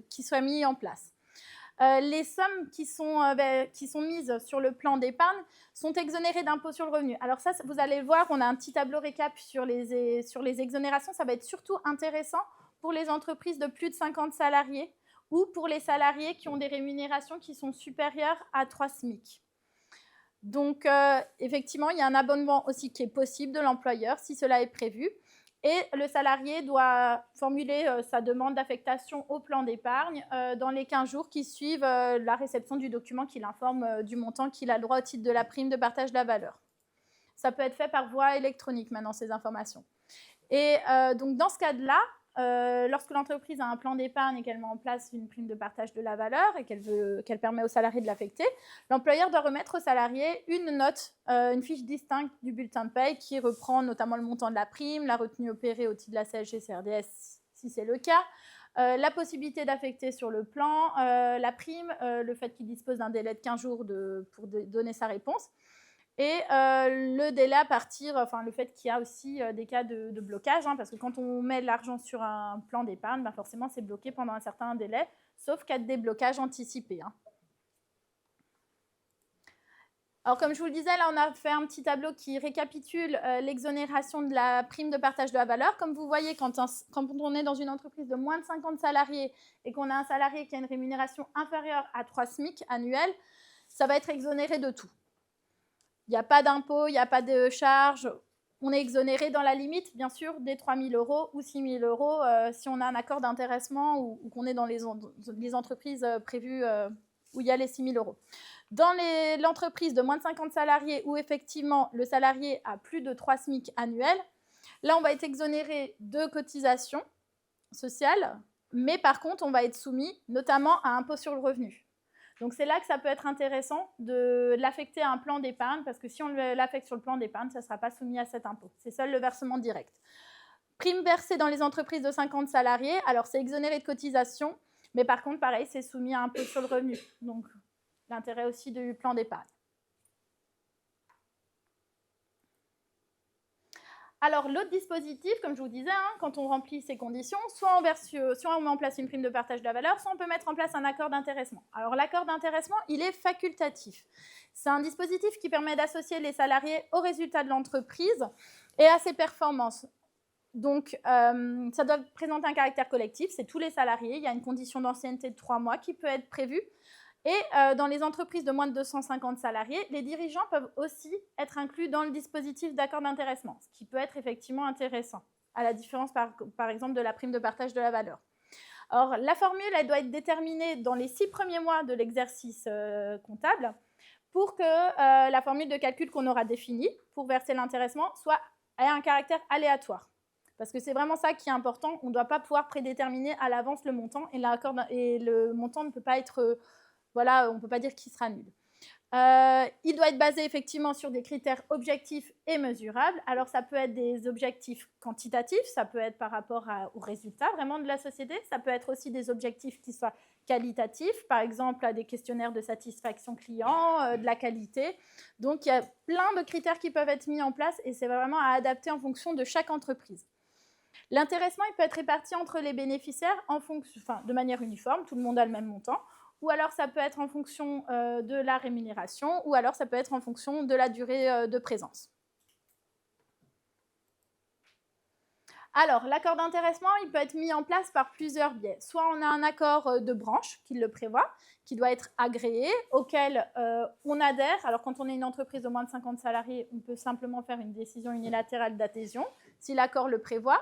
[SPEAKER 2] qui soit mis en place. Les sommes qui sont mises sur le plan d'épargne sont exonérées d'impôt sur le revenu. Alors ça, vous allez le voir, on a un petit tableau récap sur les exonérations. Ça va être surtout intéressant pour les entreprises de plus de 50 salariés ou pour les salariés qui ont des rémunérations qui sont supérieures à 3 SMIC. Donc, effectivement, il y a un abonnement aussi qui est possible de l'employeur si cela est prévu. Et le salarié doit formuler sa demande d'affectation au plan d'épargne dans les 15 jours qui suivent la réception du document qui l'informe du montant qu'il a le droit au titre de la prime de partage de la valeur. Ça peut être fait par voie électronique maintenant, ces informations. Et donc, dans ce cas-là, lorsque l'entreprise a un plan d'épargne et qu'elle met en place une prime de partage de la valeur et qu'elle permet aux salariés de l'affecter, l'employeur doit remettre aux salariés une note, une fiche distincte du bulletin de paie qui reprend notamment le montant de la prime, la retenue opérée au titre de la CSG-CRDS si c'est le cas, la possibilité d'affecter sur le plan, la prime, le fait qu'il dispose d'un délai de 15 jours pour donner sa réponse. Et le délai à partir, enfin le fait qu'il y a aussi des cas de blocage, parce que quand on met de l'argent sur un plan d'épargne, forcément c'est bloqué pendant un certain délai, sauf cas de déblocage anticipé. Alors comme je vous le disais, là on a fait un petit tableau qui récapitule l'exonération de la prime de partage de la valeur. Comme vous voyez, quand on est dans une entreprise de moins de 50 salariés et qu'on a un salarié qui a une rémunération inférieure à 3 SMIC annuels, ça va être exonéré de tout. Il n'y a pas d'impôt, il n'y a pas de charge. On est exonéré dans la limite, bien sûr, des 3 000 € ou 6 000 € si on a un accord d'intéressement ou qu'on est dans les entreprises prévues où il y a les 6 000 €. Dans l'entreprise de moins de 50 salariés où effectivement le salarié a plus de 3 SMIC annuels, là on va être exonéré de cotisations sociales, mais par contre on va être soumis notamment à impôt sur le revenu. Donc, c'est là que ça peut être intéressant de l'affecter à un plan d'épargne parce que si on l'affecte sur le plan d'épargne, ça ne sera pas soumis à cet impôt. C'est seul le versement direct. Prime versée dans les entreprises de 50 salariés. Alors, c'est exonéré de cotisation, mais par contre, pareil, c'est soumis à impôt sur le revenu. Donc, l'intérêt aussi du plan d'épargne. Alors, l'autre dispositif, comme je vous disais, quand on remplit ces conditions, soit on met en place une prime de partage de la valeur, soit on peut mettre en place un accord d'intéressement. Alors, l'accord d'intéressement, il est facultatif. C'est un dispositif qui permet d'associer les salariés aux résultats de l'entreprise et à ses performances. Donc, ça doit présenter un caractère collectif, c'est tous les salariés. Il y a une condition d'ancienneté de 3 mois qui peut être prévue. Et dans les entreprises de moins de 250 salariés, les dirigeants peuvent aussi être inclus dans le dispositif d'accord d'intéressement, ce qui peut être effectivement intéressant, à la différence par exemple de la prime de partage de la valeur. Or, la formule, elle doit être déterminée dans les 6 premiers mois de l'exercice comptable pour que la formule de calcul qu'on aura définie pour verser l'intéressement ait un caractère aléatoire. Parce que c'est vraiment ça qui est important. On ne doit pas pouvoir prédéterminer à l'avance le montant et le montant ne peut pas être... voilà, on ne peut pas dire qu'il sera nul. Il doit être basé effectivement sur des critères objectifs et mesurables. Alors, ça peut être des objectifs quantitatifs, ça peut être par rapport aux résultats vraiment de la société, ça peut être aussi des objectifs qui soient qualitatifs, par exemple à des questionnaires de satisfaction client, de la qualité. Donc, il y a plein de critères qui peuvent être mis en place et c'est vraiment à adapter en fonction de chaque entreprise. L'intéressement, il peut être réparti entre les bénéficiaires de manière uniforme, tout le monde a le même montant, ou alors ça peut être en fonction de la rémunération, ou alors ça peut être en fonction de la durée de présence. Alors, l'accord d'intéressement, il peut être mis en place par plusieurs biais. Soit on a un accord de branche qui le prévoit, qui doit être agréé, auquel on adhère. Alors, quand on est une entreprise de moins de 50 salariés, on peut simplement faire une décision unilatérale d'adhésion, si l'accord le prévoit.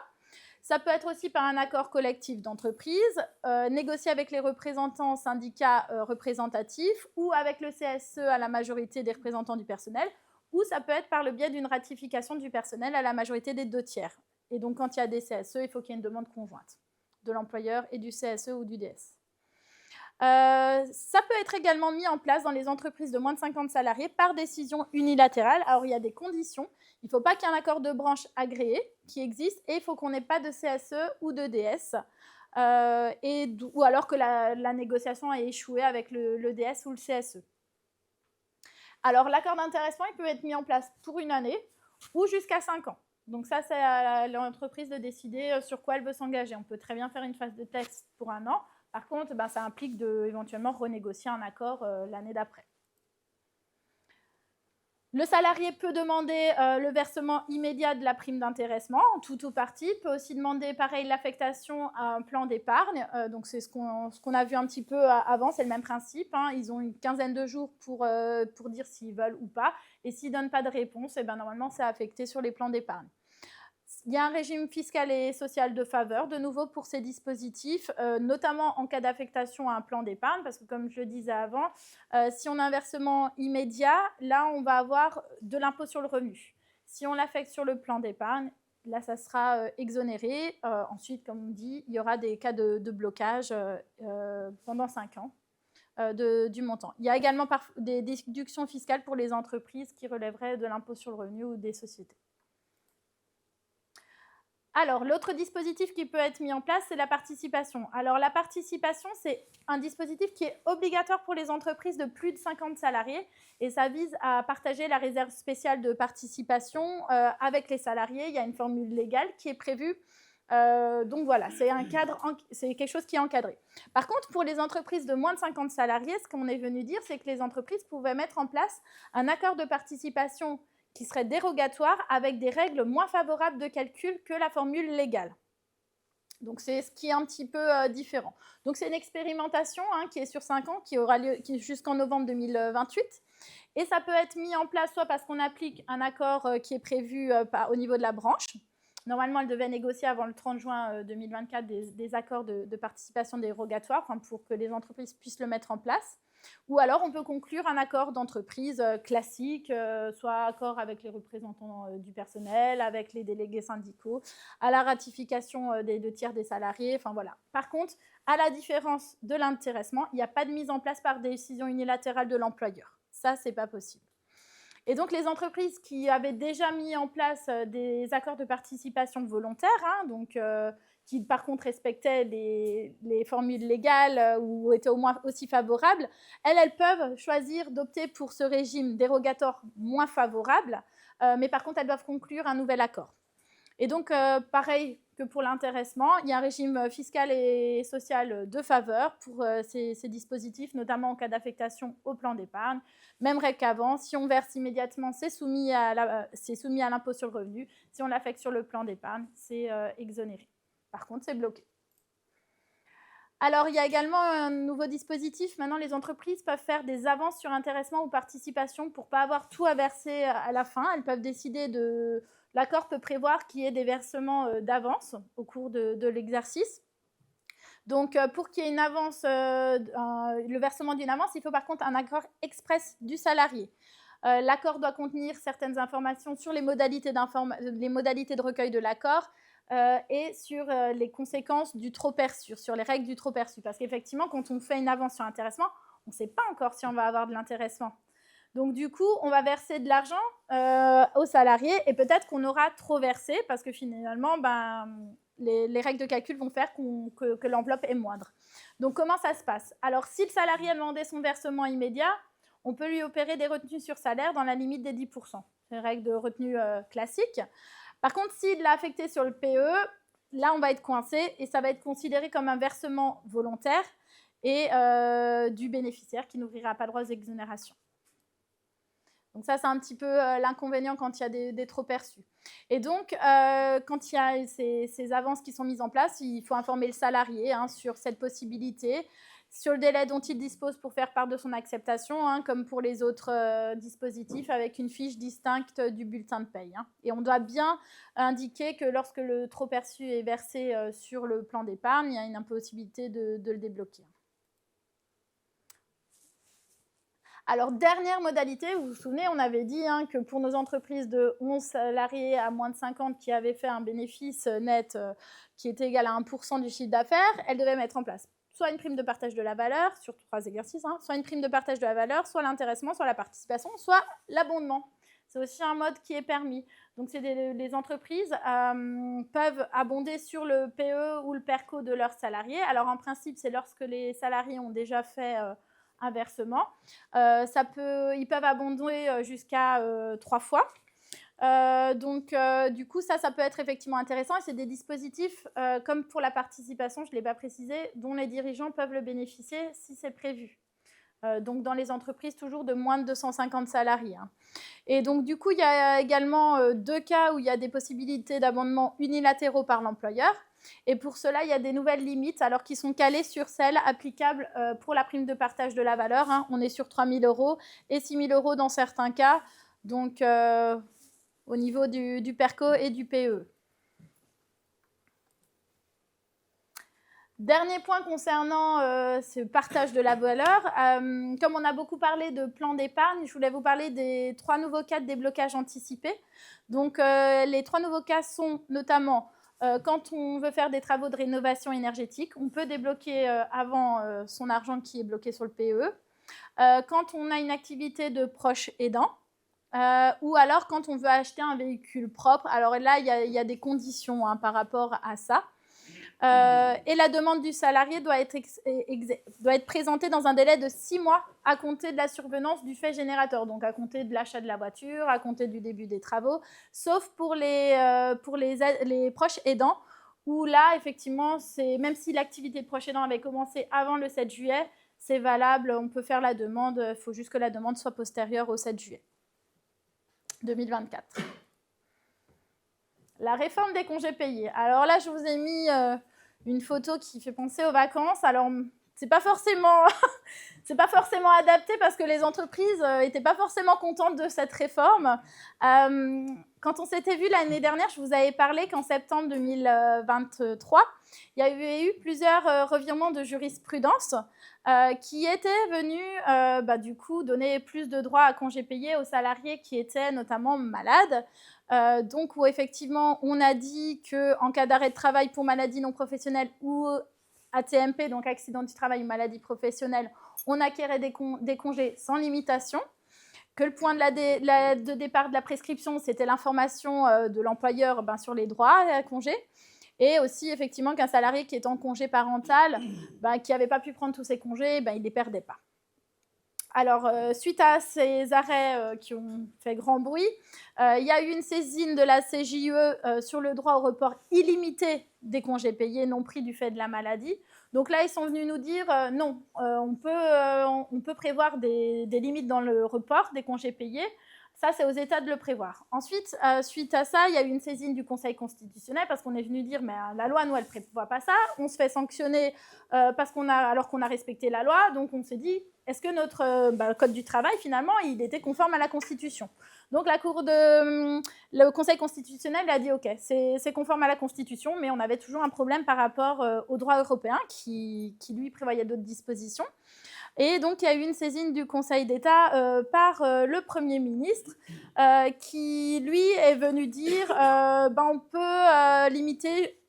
[SPEAKER 2] Ça peut être aussi par un accord collectif d'entreprise, négocié avec les représentants syndicats représentatifs ou avec le CSE à la majorité des représentants du personnel, ou ça peut être par le biais d'une ratification du personnel à la majorité des 2/3. Et donc, quand il y a des CSE, il faut qu'il y ait une demande conjointe de l'employeur et du CSE ou du DS. Ça peut être également mis en place dans les entreprises de moins de 50 salariés par décision unilatérale. Alors, il y a des conditions. Il ne faut pas qu'il y ait un accord de branche agréé qui existe et il faut qu'on n'ait pas de CSE ou de DS. Ou alors que la négociation a échoué avec le DS ou le CSE. Alors, l'accord d'intéressement, il peut être mis en place pour une année ou jusqu'à 5 ans. Donc ça, c'est à l'entreprise de décider sur quoi elle veut s'engager. On peut très bien faire une phase de test pour 1 an. Par contre, ça implique d'éventuellement renégocier un accord l'année d'après. Le salarié peut demander le versement immédiat de la prime d'intéressement, en tout ou partie. Il peut aussi demander, pareil, l'affectation à un plan d'épargne. Donc, c'est ce qu'on a vu un petit peu avant, c'est le même principe. Ils ont une quinzaine de jours pour dire s'ils veulent ou pas. Et s'ils ne donnent pas de réponse, normalement, c'est affecté sur les plans d'épargne. Il y a un régime fiscal et social de faveur, de nouveau pour ces dispositifs, notamment en cas d'affectation à un plan d'épargne, parce que comme je le disais avant, si on a un versement immédiat, là, on va avoir de l'impôt sur le revenu. Si on l'affecte sur le plan d'épargne, là, ça sera exonéré. Ensuite, comme on dit, il y aura des cas de blocage pendant 5 ans du montant. Il y a également des déductions fiscales pour les entreprises qui relèveraient de l'impôt sur le revenu ou des sociétés. Alors, l'autre dispositif qui peut être mis en place, c'est la participation. Alors, la participation, c'est un dispositif qui est obligatoire pour les entreprises de plus de 50 salariés et ça vise à partager la réserve spéciale de participation avec les salariés. Il y a une formule légale qui est prévue. Donc voilà, c'est quelque chose qui est encadré. Par contre, pour les entreprises de moins de 50 salariés, ce qu'on est venu dire, c'est que les entreprises pouvaient mettre en place un accord de participation qui serait dérogatoire avec des règles moins favorables de calcul que la formule légale. Donc, c'est ce qui est un petit peu différent. Donc, c'est une expérimentation qui est sur 5 ans, qui aura lieu jusqu'en novembre 2028. Et ça peut être mis en place soit parce qu'on applique un accord qui est prévu au niveau de la branche. Normalement, elle devait négocier avant le 30 juin 2024 des accords de participation dérogatoires pour que les entreprises puissent le mettre en place. Ou alors, on peut conclure un accord d'entreprise classique, soit accord avec les représentants du personnel, avec les délégués syndicaux, à la ratification des 2/3 des salariés. Enfin, voilà. Par contre, à la différence de l'intéressement, il n'y a pas de mise en place par décision unilatérale de l'employeur. Ça, ce n'est pas possible. Et donc, les entreprises qui avaient déjà mis en place des accords de participation volontaire, qui par contre respectaient les formules légales ou étaient au moins aussi favorables, elles peuvent choisir d'opter pour ce régime dérogatoire moins favorable, mais par contre, elles doivent conclure un nouvel accord. Et donc, pareil que pour l'intéressement, il y a un régime fiscal et social de faveur pour ces dispositifs, notamment en cas d'affectation au plan d'épargne. Même règle qu'avant, si on verse immédiatement, c'est soumis à l'impôt sur le revenu. Si on l'affecte sur le plan d'épargne, c'est exonéré. Par contre, c'est bloqué. Alors, il y a également un nouveau dispositif. Maintenant, les entreprises peuvent faire des avances sur intéressement ou participation pour ne pas avoir tout à verser à la fin. Elles peuvent décider de... L'accord peut prévoir qu'il y ait des versements d'avance au cours de l'exercice. Donc, pour qu'il y ait une avance, le versement d'une avance, il faut par contre un accord express du salarié. L'accord doit contenir certaines informations sur les modalités de recueil de l'accord et sur les conséquences du trop perçu, sur les règles du trop perçu. Parce qu'effectivement, quand on fait une avance sur intéressement, on ne sait pas encore si on va avoir de l'intéressement. Donc, du coup, on va verser de l'argent aux salariés et peut-être qu'on aura trop versé parce que finalement, les règles de calcul vont faire que l'enveloppe est moindre. Donc, comment ça se passe? Alors, si le salarié a demandé son versement immédiat, on peut lui opérer des retenues sur salaire dans la limite des 10%. C'est une règle de retenue classique. Par contre, s'il l'a affecté sur le PE, là, on va être coincé et ça va être considéré comme un versement volontaire et du bénéficiaire qui n'ouvrira pas droit aux exonérations. Donc ça, c'est un petit peu l'inconvénient quand il y a des trop perçus. Et donc, quand il y a ces avances qui sont mises en place, il faut informer le salarié sur cette possibilité, sur le délai dont il dispose pour faire part de son acceptation, comme pour les autres dispositifs, avec une fiche distincte du bulletin de paye. Et on doit bien indiquer que lorsque le trop perçu est versé sur le plan d'épargne, il y a une impossibilité de le débloquer. Alors, dernière modalité, vous vous souvenez, on avait dit que pour nos entreprises de 11 salariés à moins de 50 qui avaient fait un bénéfice net qui était égal à 1% du chiffre d'affaires, elles devaient mettre en place soit une prime de partage de la valeur, sur 3 exercices, soit une prime de partage de la valeur, soit l'intéressement, soit la participation, soit l'abondement. C'est aussi un mode qui est permis. Donc, les entreprises peuvent abonder sur le PE ou le PERCO de leurs salariés. Alors, en principe, c'est lorsque les salariés ont déjà fait un versement. Ils peuvent abonder jusqu'à 3 fois. Du coup, ça peut être effectivement intéressant. Et c'est des dispositifs, comme pour la participation, je ne l'ai pas précisé, dont les dirigeants peuvent le bénéficier si c'est prévu. Donc, dans les entreprises toujours de moins de 250 salariés. Et donc, du coup, il y a également 2 cas où il y a des possibilités d'abondement unilatéraux par l'employeur. Et pour cela, il y a des nouvelles limites, alors qui sont calées sur celles applicables pour la prime de partage de la valeur. On est sur 3 000 € et 6 000 € dans certains cas, donc au niveau du PERCO et du PE. Dernier point concernant ce partage de la valeur. Comme on a beaucoup parlé de plan d'épargne, je voulais vous parler des 3 nouveaux cas de déblocage anticipé. Donc, les 3 nouveaux cas sont notamment quand on veut faire des travaux de rénovation énergétique, on peut débloquer avant son argent qui est bloqué sur le PE. Quand on a une activité de proche aidant, ou alors quand on veut acheter un véhicule propre. Alors là, il y a des conditions par rapport à ça. Et la demande du salarié doit être présentée dans un délai de 6 mois à compter de la survenance du fait générateur, donc à compter de l'achat de la voiture, à compter du début des travaux, sauf pour les proches aidants, où là, effectivement, même si l'activité de proche aidant avait commencé avant le 7 juillet, c'est valable, on peut faire la demande, il faut juste que la demande soit postérieure au 7 juillet 2024. La réforme des congés payés. Alors là, je vous ai mis une photo qui fait penser aux vacances. Alors, c'est pas forcément adapté parce que les entreprises n'étaient pas forcément contentes de cette réforme. Quand on s'était vu l'année dernière, je vous avais parlé qu'en septembre 2023, il y avait eu plusieurs revirements de jurisprudence qui étaient venus du coup donner plus de droits à congés payés aux salariés qui étaient notamment malades. Donc, où effectivement, on a dit qu'en cas d'arrêt de travail pour maladie non professionnelle ou ATMP, donc accident du travail ou maladie professionnelle, on acquérait des congés sans limitation, que le point de départ de la prescription, c'était l'information de l'employeur sur les droits à congé, et aussi effectivement qu'un salarié qui est en congé parental, qui n'avait pas pu prendre tous ses congés, il ne les perdait pas. Alors, suite à ces arrêts qui ont fait grand bruit, il y a eu une saisine de la CJUE sur le droit au report illimité des congés payés non pris du fait de la maladie. Donc là, ils sont venus nous dire non, on peut prévoir des limites dans le report des congés payés. Ça, c'est aux États de le prévoir. Ensuite, suite à ça, il y a eu une saisine du Conseil constitutionnel parce qu'on est venu dire mais la loi, nous, elle ne prévoit pas ça. On se fait sanctionner alors qu'on a respecté la loi. Donc, on s'est dit, est-ce que notre Code du travail, finalement, il était conforme à la Constitution? Donc, le Conseil constitutionnel a dit, OK, c'est conforme à la Constitution, mais on avait toujours un problème par rapport au droit européen qui, lui, prévoyait d'autres dispositions. Et donc, il y a eu une saisine du Conseil d'État par le Premier ministre qui, lui, est venu dire on peut limiter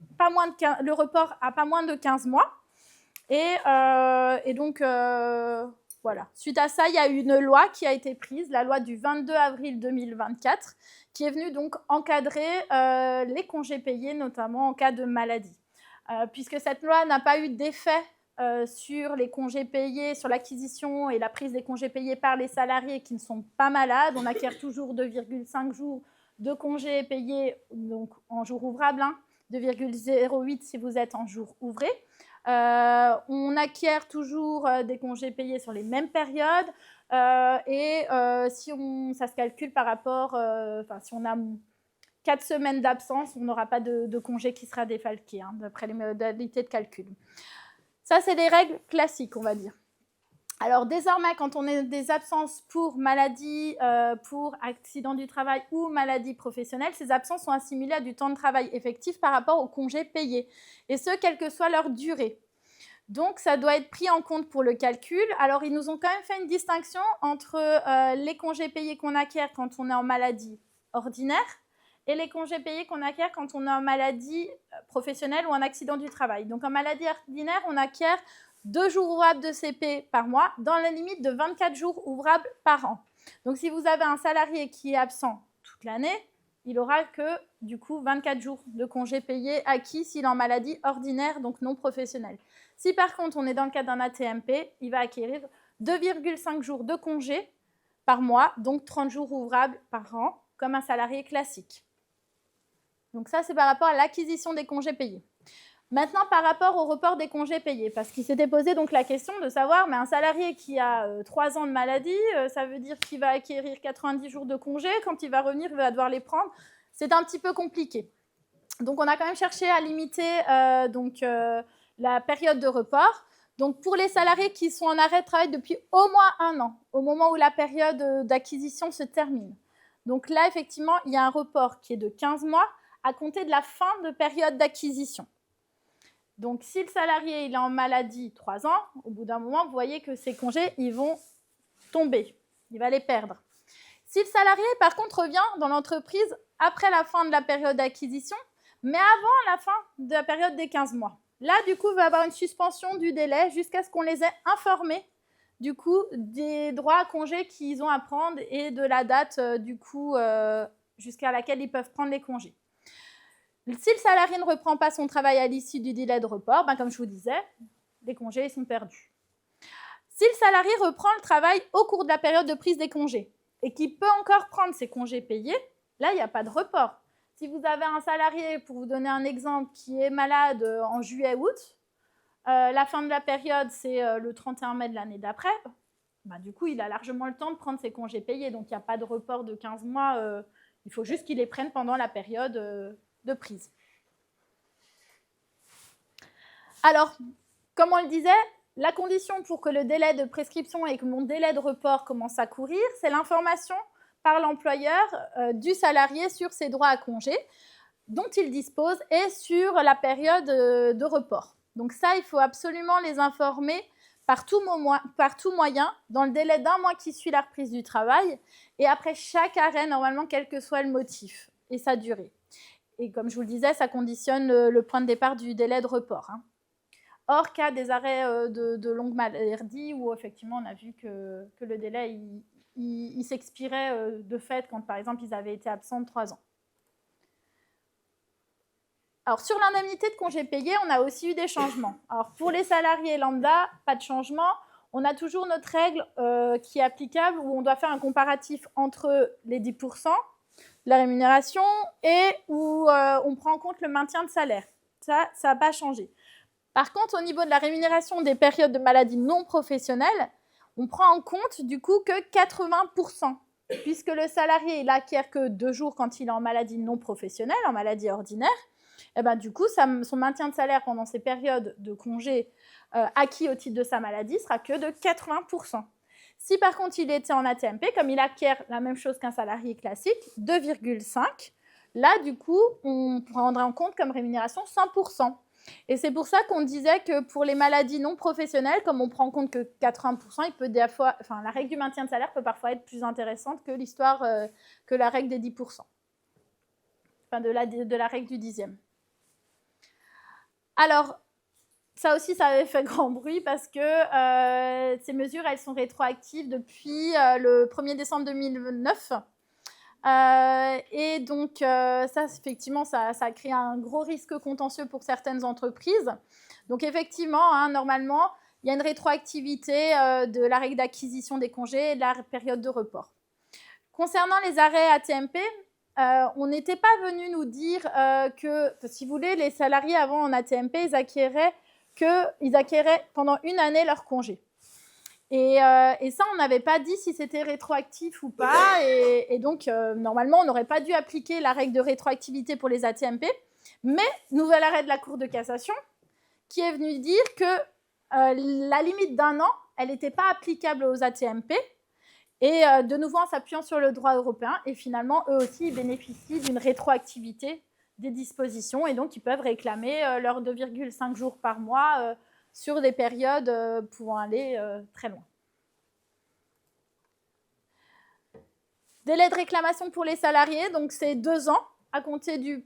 [SPEAKER 2] le report à pas moins de 15 mois. Et donc, voilà. Suite à ça, il y a eu une loi qui a été prise, la loi du 22 avril 2024, qui est venue donc encadrer les congés payés, notamment en cas de maladie. Puisque cette loi n'a pas eu d'effet sur les congés payés, sur l'acquisition et la prise des congés payés par les salariés qui ne sont pas malades. On acquiert toujours 2,5 jours de congés payés donc en jours ouvrables, 2,08 si vous êtes en jours ouvrés. On acquiert toujours des congés payés sur les mêmes périodes et ça se calcule par rapport, si on a 4 semaines d'absence, on n'aura pas de congé qui sera défalqué, d'après les modalités de calcul. Ça, c'est des règles classiques, on va dire. Alors, désormais, quand on a des absences pour maladie, pour accident du travail ou maladie professionnelle, ces absences sont assimilées à du temps de travail effectif par rapport aux congés payés, et ce, quelle que soit leur durée. Donc, ça doit être pris en compte pour le calcul. Alors, ils nous ont quand même fait une distinction entre les congés payés qu'on acquiert quand on est en maladie ordinaire et les congés payés qu'on acquiert quand on est en maladie professionnelle ou en accident du travail. Donc, en maladie ordinaire, on acquiert 2 jours ouvrables de CP par mois dans la limite de 24 jours ouvrables par an. Donc, si vous avez un salarié qui est absent toute l'année, il n'aura que, du coup, 24 jours de congés payés acquis s'il est en maladie ordinaire, donc non professionnelle. Si, par contre, on est dans le cadre d'un AT-MP, il va acquérir 2,5 jours de congés par mois, donc 30 jours ouvrables par an, comme un salarié classique. Donc ça, c'est par rapport à l'acquisition des congés payés. Maintenant, par rapport au report des congés payés, parce qu'il s'était posé donc la question de savoir, mais un salarié qui a 3 ans de maladie, ça veut dire qu'il va acquérir 90 jours de congés, quand il va revenir, il va devoir les prendre. C'est un petit peu compliqué. Donc, on a quand même cherché à limiter la période de report. Donc, pour les salariés qui sont en arrêt de travail depuis au moins 1 an, au moment où la période d'acquisition se termine. Donc là, effectivement, il y a un report qui est de 15 mois à compter de la fin de période d'acquisition. Donc, si le salarié il est en maladie 3 ans, au bout d'un moment, vous voyez que ses congés, ils vont tomber. Il va les perdre. Si le salarié, par contre, revient dans l'entreprise après la fin de la période d'acquisition, mais avant la fin de la période des 15 mois, là, du coup, il va y avoir une suspension du délai jusqu'à ce qu'on les ait informés, du coup, des droits à congés qu'ils ont à prendre et de la date, jusqu'à laquelle ils peuvent prendre les congés. Si le salarié ne reprend pas son travail à l'issue du délai de report, comme je vous disais, les congés sont perdus. Si le salarié reprend le travail au cours de la période de prise des congés et qu'il peut encore prendre ses congés payés, là, il n'y a pas de report. Si vous avez un salarié, pour vous donner un exemple, qui est malade en juillet-août, la fin de la période, c'est le 31 mai de l'année d'après, du coup, il a largement le temps de prendre ses congés payés, donc il n'y a pas de report de 15 mois, il faut juste qu'il les prenne pendant la période de prise. Alors, comme on le disait, la condition pour que le délai de prescription et que mon délai de report commence à courir, c'est l'information par l'employeur du salarié sur ses droits à congé dont il dispose et sur la période de report. Donc ça, il faut absolument les informer par tout moyen dans le délai d'1 mois qui suit la reprise du travail et après chaque arrêt, normalement, quel que soit le motif et sa durée. Et comme je vous le disais, ça conditionne le point de départ du délai de report. Hors cas des arrêts de longue maladie où effectivement on a vu que le délai il s'expirait de fait quand par exemple ils avaient été absents de 3 ans. Alors sur l'indemnité de congés payés, on a aussi eu des changements. Alors pour les salariés lambda, pas de changement. On a toujours notre règle qui est applicable où on doit faire un comparatif entre les 10% de la rémunération et où on prend en compte le maintien de salaire. Ça n'a pas changé. Par contre, au niveau de la rémunération des périodes de maladie non professionnelles, on prend en compte du coup que 80% puisque le salarié il acquiert que 2 jours quand il est en maladie non professionnelle, en maladie ordinaire, et ben, du coup, son maintien de salaire pendant ces périodes de congé acquis au titre de sa maladie sera que de 80%. Si par contre il était en AT-MP, comme il acquiert la même chose qu'un salarié classique, 2,5, là du coup on prendra en compte comme rémunération 100%. Et c'est pour ça qu'on disait que pour les maladies non professionnelles, comme on prend en compte que 80%, il peut des fois, enfin, la règle du maintien de salaire peut parfois être plus intéressante que l'histoire, que la règle des 10%. Enfin, de la règle du 10e. Alors, ça aussi, ça avait fait grand bruit parce que ces mesures, elles sont rétroactives depuis le 1er décembre 2009. Et donc, ça, effectivement, ça a créé un gros risque contentieux pour certaines entreprises. Donc, effectivement, hein, normalement, il y a une rétroactivité de la règle d'acquisition des congés et de la période de report. Concernant les arrêts AT-MP, on n'était pas venu nous dire que, si vous voulez, les salariés avant en AT-MP, ils acquéraient pendant une année leur congé. Et ça, on n'avait pas dit si c'était rétroactif ou pas. Et donc, normalement, on n'aurait pas dû appliquer la règle de rétroactivité pour les AT-MP. Mais, nouvel arrêt de la Cour de cassation qui est venu dire que la limite d'1 an, elle n'était pas applicable aux AT-MP. Et de nouveau, en s'appuyant sur le droit européen. Et finalement, eux aussi, ils bénéficient d'une rétroactivité des dispositions. Et donc, ils peuvent réclamer leurs 2,5 jours par mois sur des périodes pouvant aller très loin. Délai de réclamation pour les salariés, donc c'est 2 ans à compter du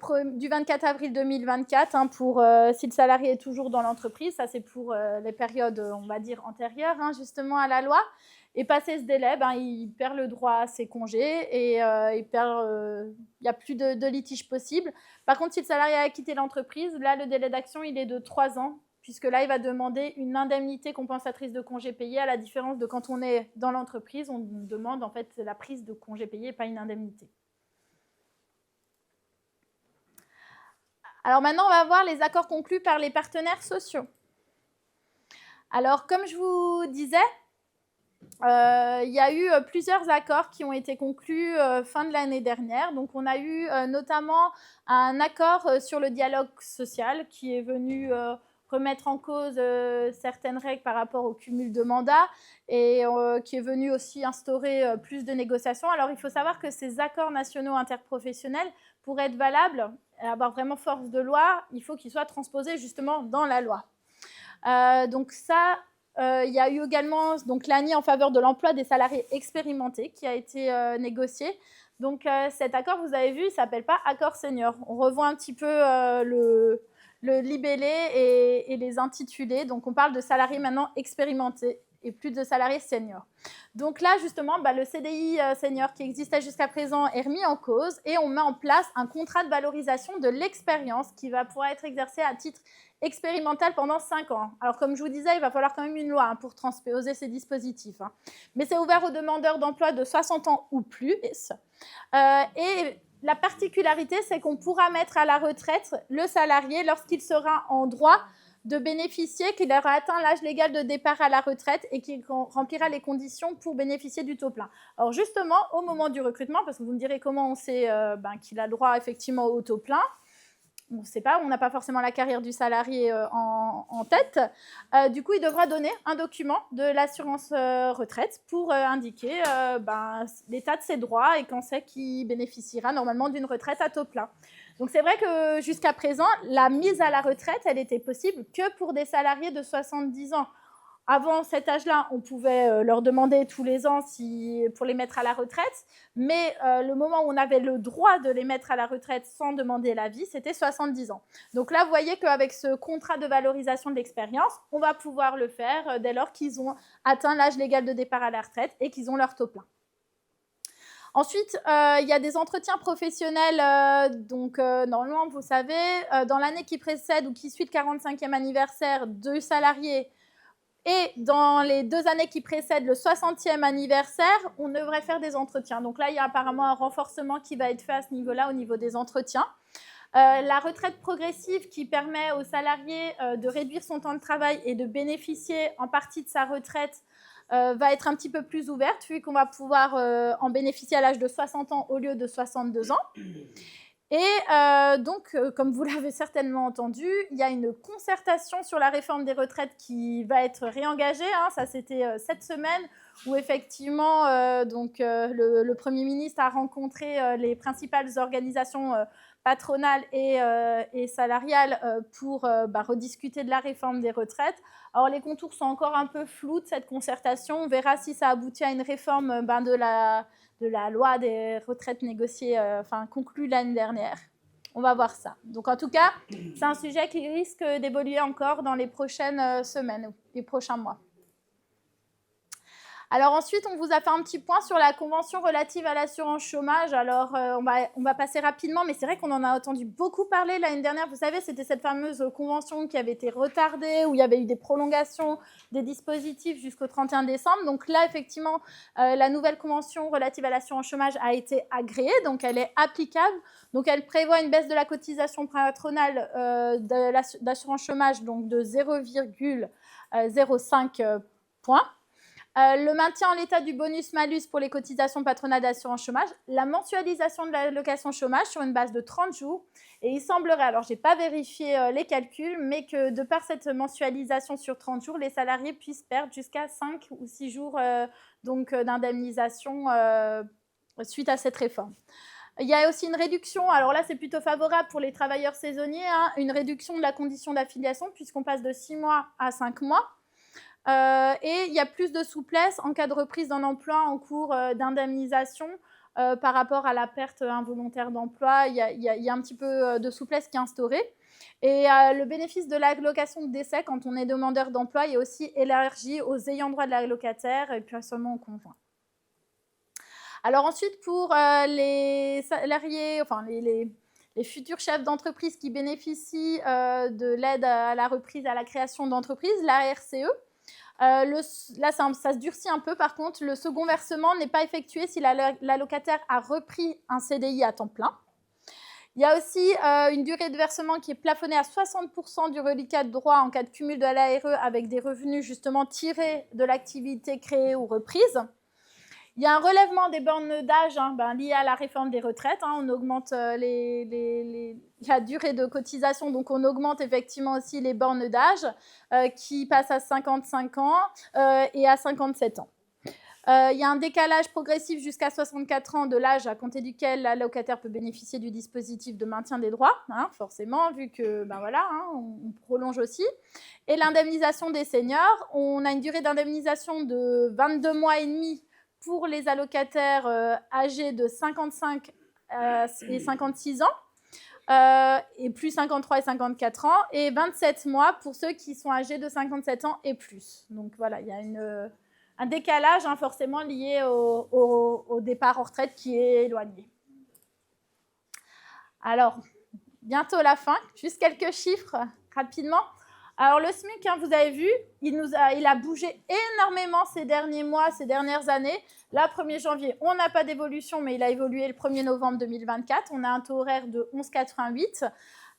[SPEAKER 2] 24 avril 2024 hein, pour si le salarié est toujours dans l'entreprise. Ça, c'est pour les périodes, on va dire, antérieures hein, justement à la loi. Et passé ce délai, il perd le droit à ses congés et il n'y a plus de litige possible. Par contre, si le salarié a quitté l'entreprise, là, le délai d'action, il est de 3 ans, puisque là, il va demander une indemnité compensatrice de congés payés, à la différence de quand on est dans l'entreprise, on demande en fait la prise de congés payés et pas une indemnité. Alors maintenant, on va voir les accords conclus par les partenaires sociaux. Alors, comme je vous disais, il y a eu plusieurs accords qui ont été conclus fin de l'année dernière. Donc, on a eu notamment un accord sur le dialogue social qui est venu remettre en cause certaines règles par rapport au cumul de mandats et qui est venu aussi instaurer plus de négociations. Alors, il faut savoir que ces accords nationaux interprofessionnels, pour être valables et avoir vraiment force de loi, il faut qu'ils soient transposés justement dans la loi. Donc ça, il y a eu également l'ANI en faveur de l'emploi des salariés expérimentés qui a été négocié. Donc cet accord, vous avez vu, il ne s'appelle pas accord senior. On revoit un petit peu le libellé et les intitulés. Donc on parle de salariés maintenant expérimentés et plus de salariés seniors. Donc là, justement, le CDI senior qui existait jusqu'à présent est remis en cause et on met en place un contrat de valorisation de l'expérience qui va pouvoir être exercé à titre expérimental pendant 5 ans. Alors, comme je vous disais, il va falloir quand même une loi pour transposer ces dispositifs. Mais c'est ouvert aux demandeurs d'emploi de 60 ans ou plus. Et la particularité, c'est qu'on pourra mettre à la retraite le salarié lorsqu'il sera en droit de bénéficier, qu'il aura atteint l'âge légal de départ à la retraite et qu'il remplira les conditions pour bénéficier du taux plein. Alors justement, au moment du recrutement, parce que vous me direz comment on sait qu'il a droit effectivement au taux plein, on ne sait pas, on n'a pas forcément la carrière du salarié en tête. Du coup, il devra donner un document de l'assurance retraite pour indiquer l'état de ses droits et quand c'est qu'il bénéficiera normalement d'une retraite à taux plein. Donc, c'est vrai que jusqu'à présent, la mise à la retraite, elle était possible que pour des salariés de 70 ans. Avant cet âge-là, on pouvait leur demander tous les ans pour les mettre à la retraite, mais le moment où on avait le droit de les mettre à la retraite sans demander l'avis, c'était 70 ans. Donc là, vous voyez qu'avec ce contrat de valorisation de l'expérience, on va pouvoir le faire dès lors qu'ils ont atteint l'âge légal de départ à la retraite et qu'ils ont leur taux plein. Ensuite, il y a des entretiens professionnels. Normalement, vous savez, dans l'année qui précède ou qui suit le 45e anniversaire du salarié, et dans les 2 années qui précèdent le 60e anniversaire, on devrait faire des entretiens. Donc là, il y a apparemment un renforcement qui va être fait à ce niveau-là, au niveau des entretiens. La retraite progressive qui permet aux salariés de réduire son temps de travail et de bénéficier en partie de sa retraite va être un petit peu plus ouverte, vu qu'on va pouvoir en bénéficier à l'âge de 60 ans au lieu de 62 ans. Et donc, comme vous l'avez certainement entendu, il y a une concertation sur la réforme des retraites qui va être réengagée. Ça, c'était cette semaine où effectivement le Premier ministre a rencontré les principales organisations patronales et salariales pour rediscuter de la réforme des retraites. Alors, les contours sont encore un peu flous de cette concertation. On verra si ça aboutit à une réforme de la loi des retraites négociée, conclue l'année dernière. On va voir ça. Donc, en tout cas, c'est un sujet qui risque d'évoluer encore dans les prochaines semaines, les prochains mois. Alors ensuite, on vous a fait un petit point sur la convention relative à l'assurance chômage. Alors, on va passer rapidement, mais c'est vrai qu'on en a entendu beaucoup parler l'année dernière. Vous savez, c'était cette fameuse convention qui avait été retardée, où il y avait eu des prolongations des dispositifs jusqu'au 31 décembre. Donc là, effectivement, la nouvelle convention relative à l'assurance chômage a été agréée, donc elle est applicable. Donc elle prévoit une baisse de la cotisation patronale d'assurance chômage donc de 0,05 points. Le maintien en l'état du bonus-malus pour les cotisations patronales d'assurance chômage, la mensualisation de l'allocation chômage sur une base de 30 jours. Et il semblerait, alors je n'ai pas vérifié les calculs, mais que de par cette mensualisation sur 30 jours, les salariés puissent perdre jusqu'à 5 ou 6 jours d'indemnisation suite à cette réforme. Il y a aussi une réduction, alors là c'est plutôt favorable pour les travailleurs saisonniers, une réduction de la condition d'affiliation puisqu'on passe de 6 mois à 5 mois. Et il y a plus de souplesse en cas de reprise d'un emploi en cours d'indemnisation par rapport à la perte involontaire d'emploi. Il y a un petit peu de souplesse qui est instaurée. Et le bénéfice de l'allocation de décès quand on est demandeur d'emploi est aussi élargi aux ayants droit de l'allocataire et puis seulement aux conjoints. Alors ensuite, pour les salariés, les futurs chefs d'entreprise qui bénéficient de l'aide à la reprise à la création d'entreprise, la RCE, là, ça se durcit un peu. Par contre, le second versement n'est pas effectué si l'allocataire a repris un CDI à temps plein. Il y a aussi une durée de versement qui est plafonnée à 60% du reliquat de droit en cas de cumul de l'ARE avec des revenus justement tirés de l'activité créée ou reprise. Il y a un relèvement des bornes d'âge lié à la réforme des retraites. On augmente la durée de cotisation, donc on augmente effectivement aussi les bornes d'âge qui passent à 55 ans et à 57 ans. Il y a un décalage progressif jusqu'à 64 ans de l'âge à compter duquel l'allocataire peut bénéficier du dispositif de maintien des droits, forcément, vu que on prolonge aussi. Et l'indemnisation des seniors, on a une durée d'indemnisation de 22 mois et demi pour les allocataires âgés de 55 et 56 ans, et plus 53 et 54 ans, et 27 mois pour ceux qui sont âgés de 57 ans et plus. Donc voilà, il y a un décalage forcément lié au départ en retraite qui est éloigné. Alors, bientôt la fin, juste quelques chiffres rapidement. Alors le SMIC, vous avez vu, il a bougé énormément ces derniers mois, ces dernières années. Là, 1er janvier, on n'a pas d'évolution, mais il a évolué le 1er novembre 2024. On a un taux horaire de 11,88.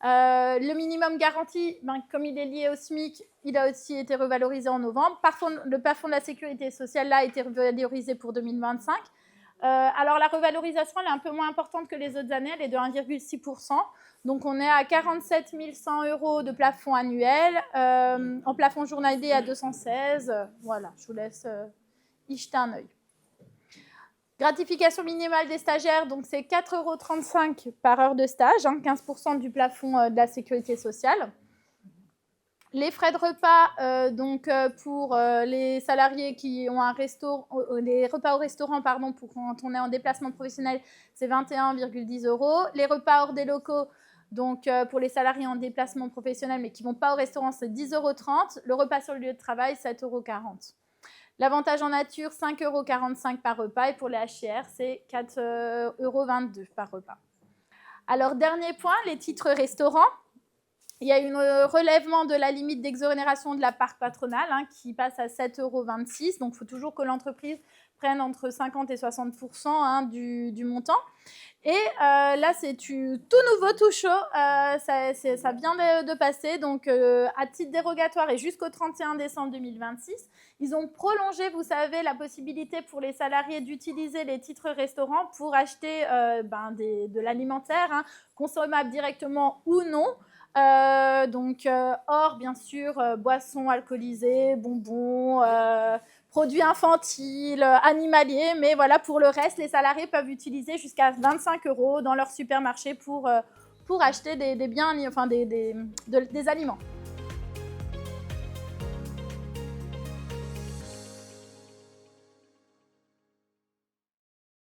[SPEAKER 2] Le minimum garanti, comme il est lié au SMIC, il a aussi été revalorisé en novembre. Le plafond de la sécurité sociale, là, a été revalorisé pour 2025. Alors la revalorisation, elle est un peu moins importante que les autres années, elle est de 1,6%. Donc on est à 47 100 € de plafond annuel, en plafond journalier à 216. Voilà, je vous laisse y jeter un œil. Gratification minimale des stagiaires, donc c'est 4,35 € par heure de stage, 15% du plafond de la sécurité sociale. Les frais de repas, pour les salariés qui ont les repas au restaurant, pour quand on est en déplacement professionnel, c'est 21,10 €. Les repas hors des locaux, donc pour les salariés en déplacement professionnel mais qui ne vont pas au restaurant, c'est 10,30 €. Le repas sur le lieu de travail, 7,40 €. L'avantage en nature, 5,45 € par repas. Et pour les HCR, c'est 4,22 € par repas. Alors, dernier point, les titres restaurants. Il y a un relèvement de la limite d'exonération de la part patronale qui passe à 7,26 €. Donc, il faut toujours que l'entreprise prenne entre 50 et 60% du montant. Et là, c'est tout nouveau, tout chaud. Ça vient de passer. Donc, à titre dérogatoire et jusqu'au 31 décembre 2026, ils ont prolongé, vous savez, la possibilité pour les salariés d'utiliser les titres restaurants pour acheter de l'alimentaire, consommable directement ou non. Hors, bien sûr, boissons alcoolisées, bonbons, produits infantiles, animaliers, mais voilà, pour le reste, les salariés peuvent utiliser jusqu'à 25 € dans leur supermarché pour acheter des biens, enfin des aliments.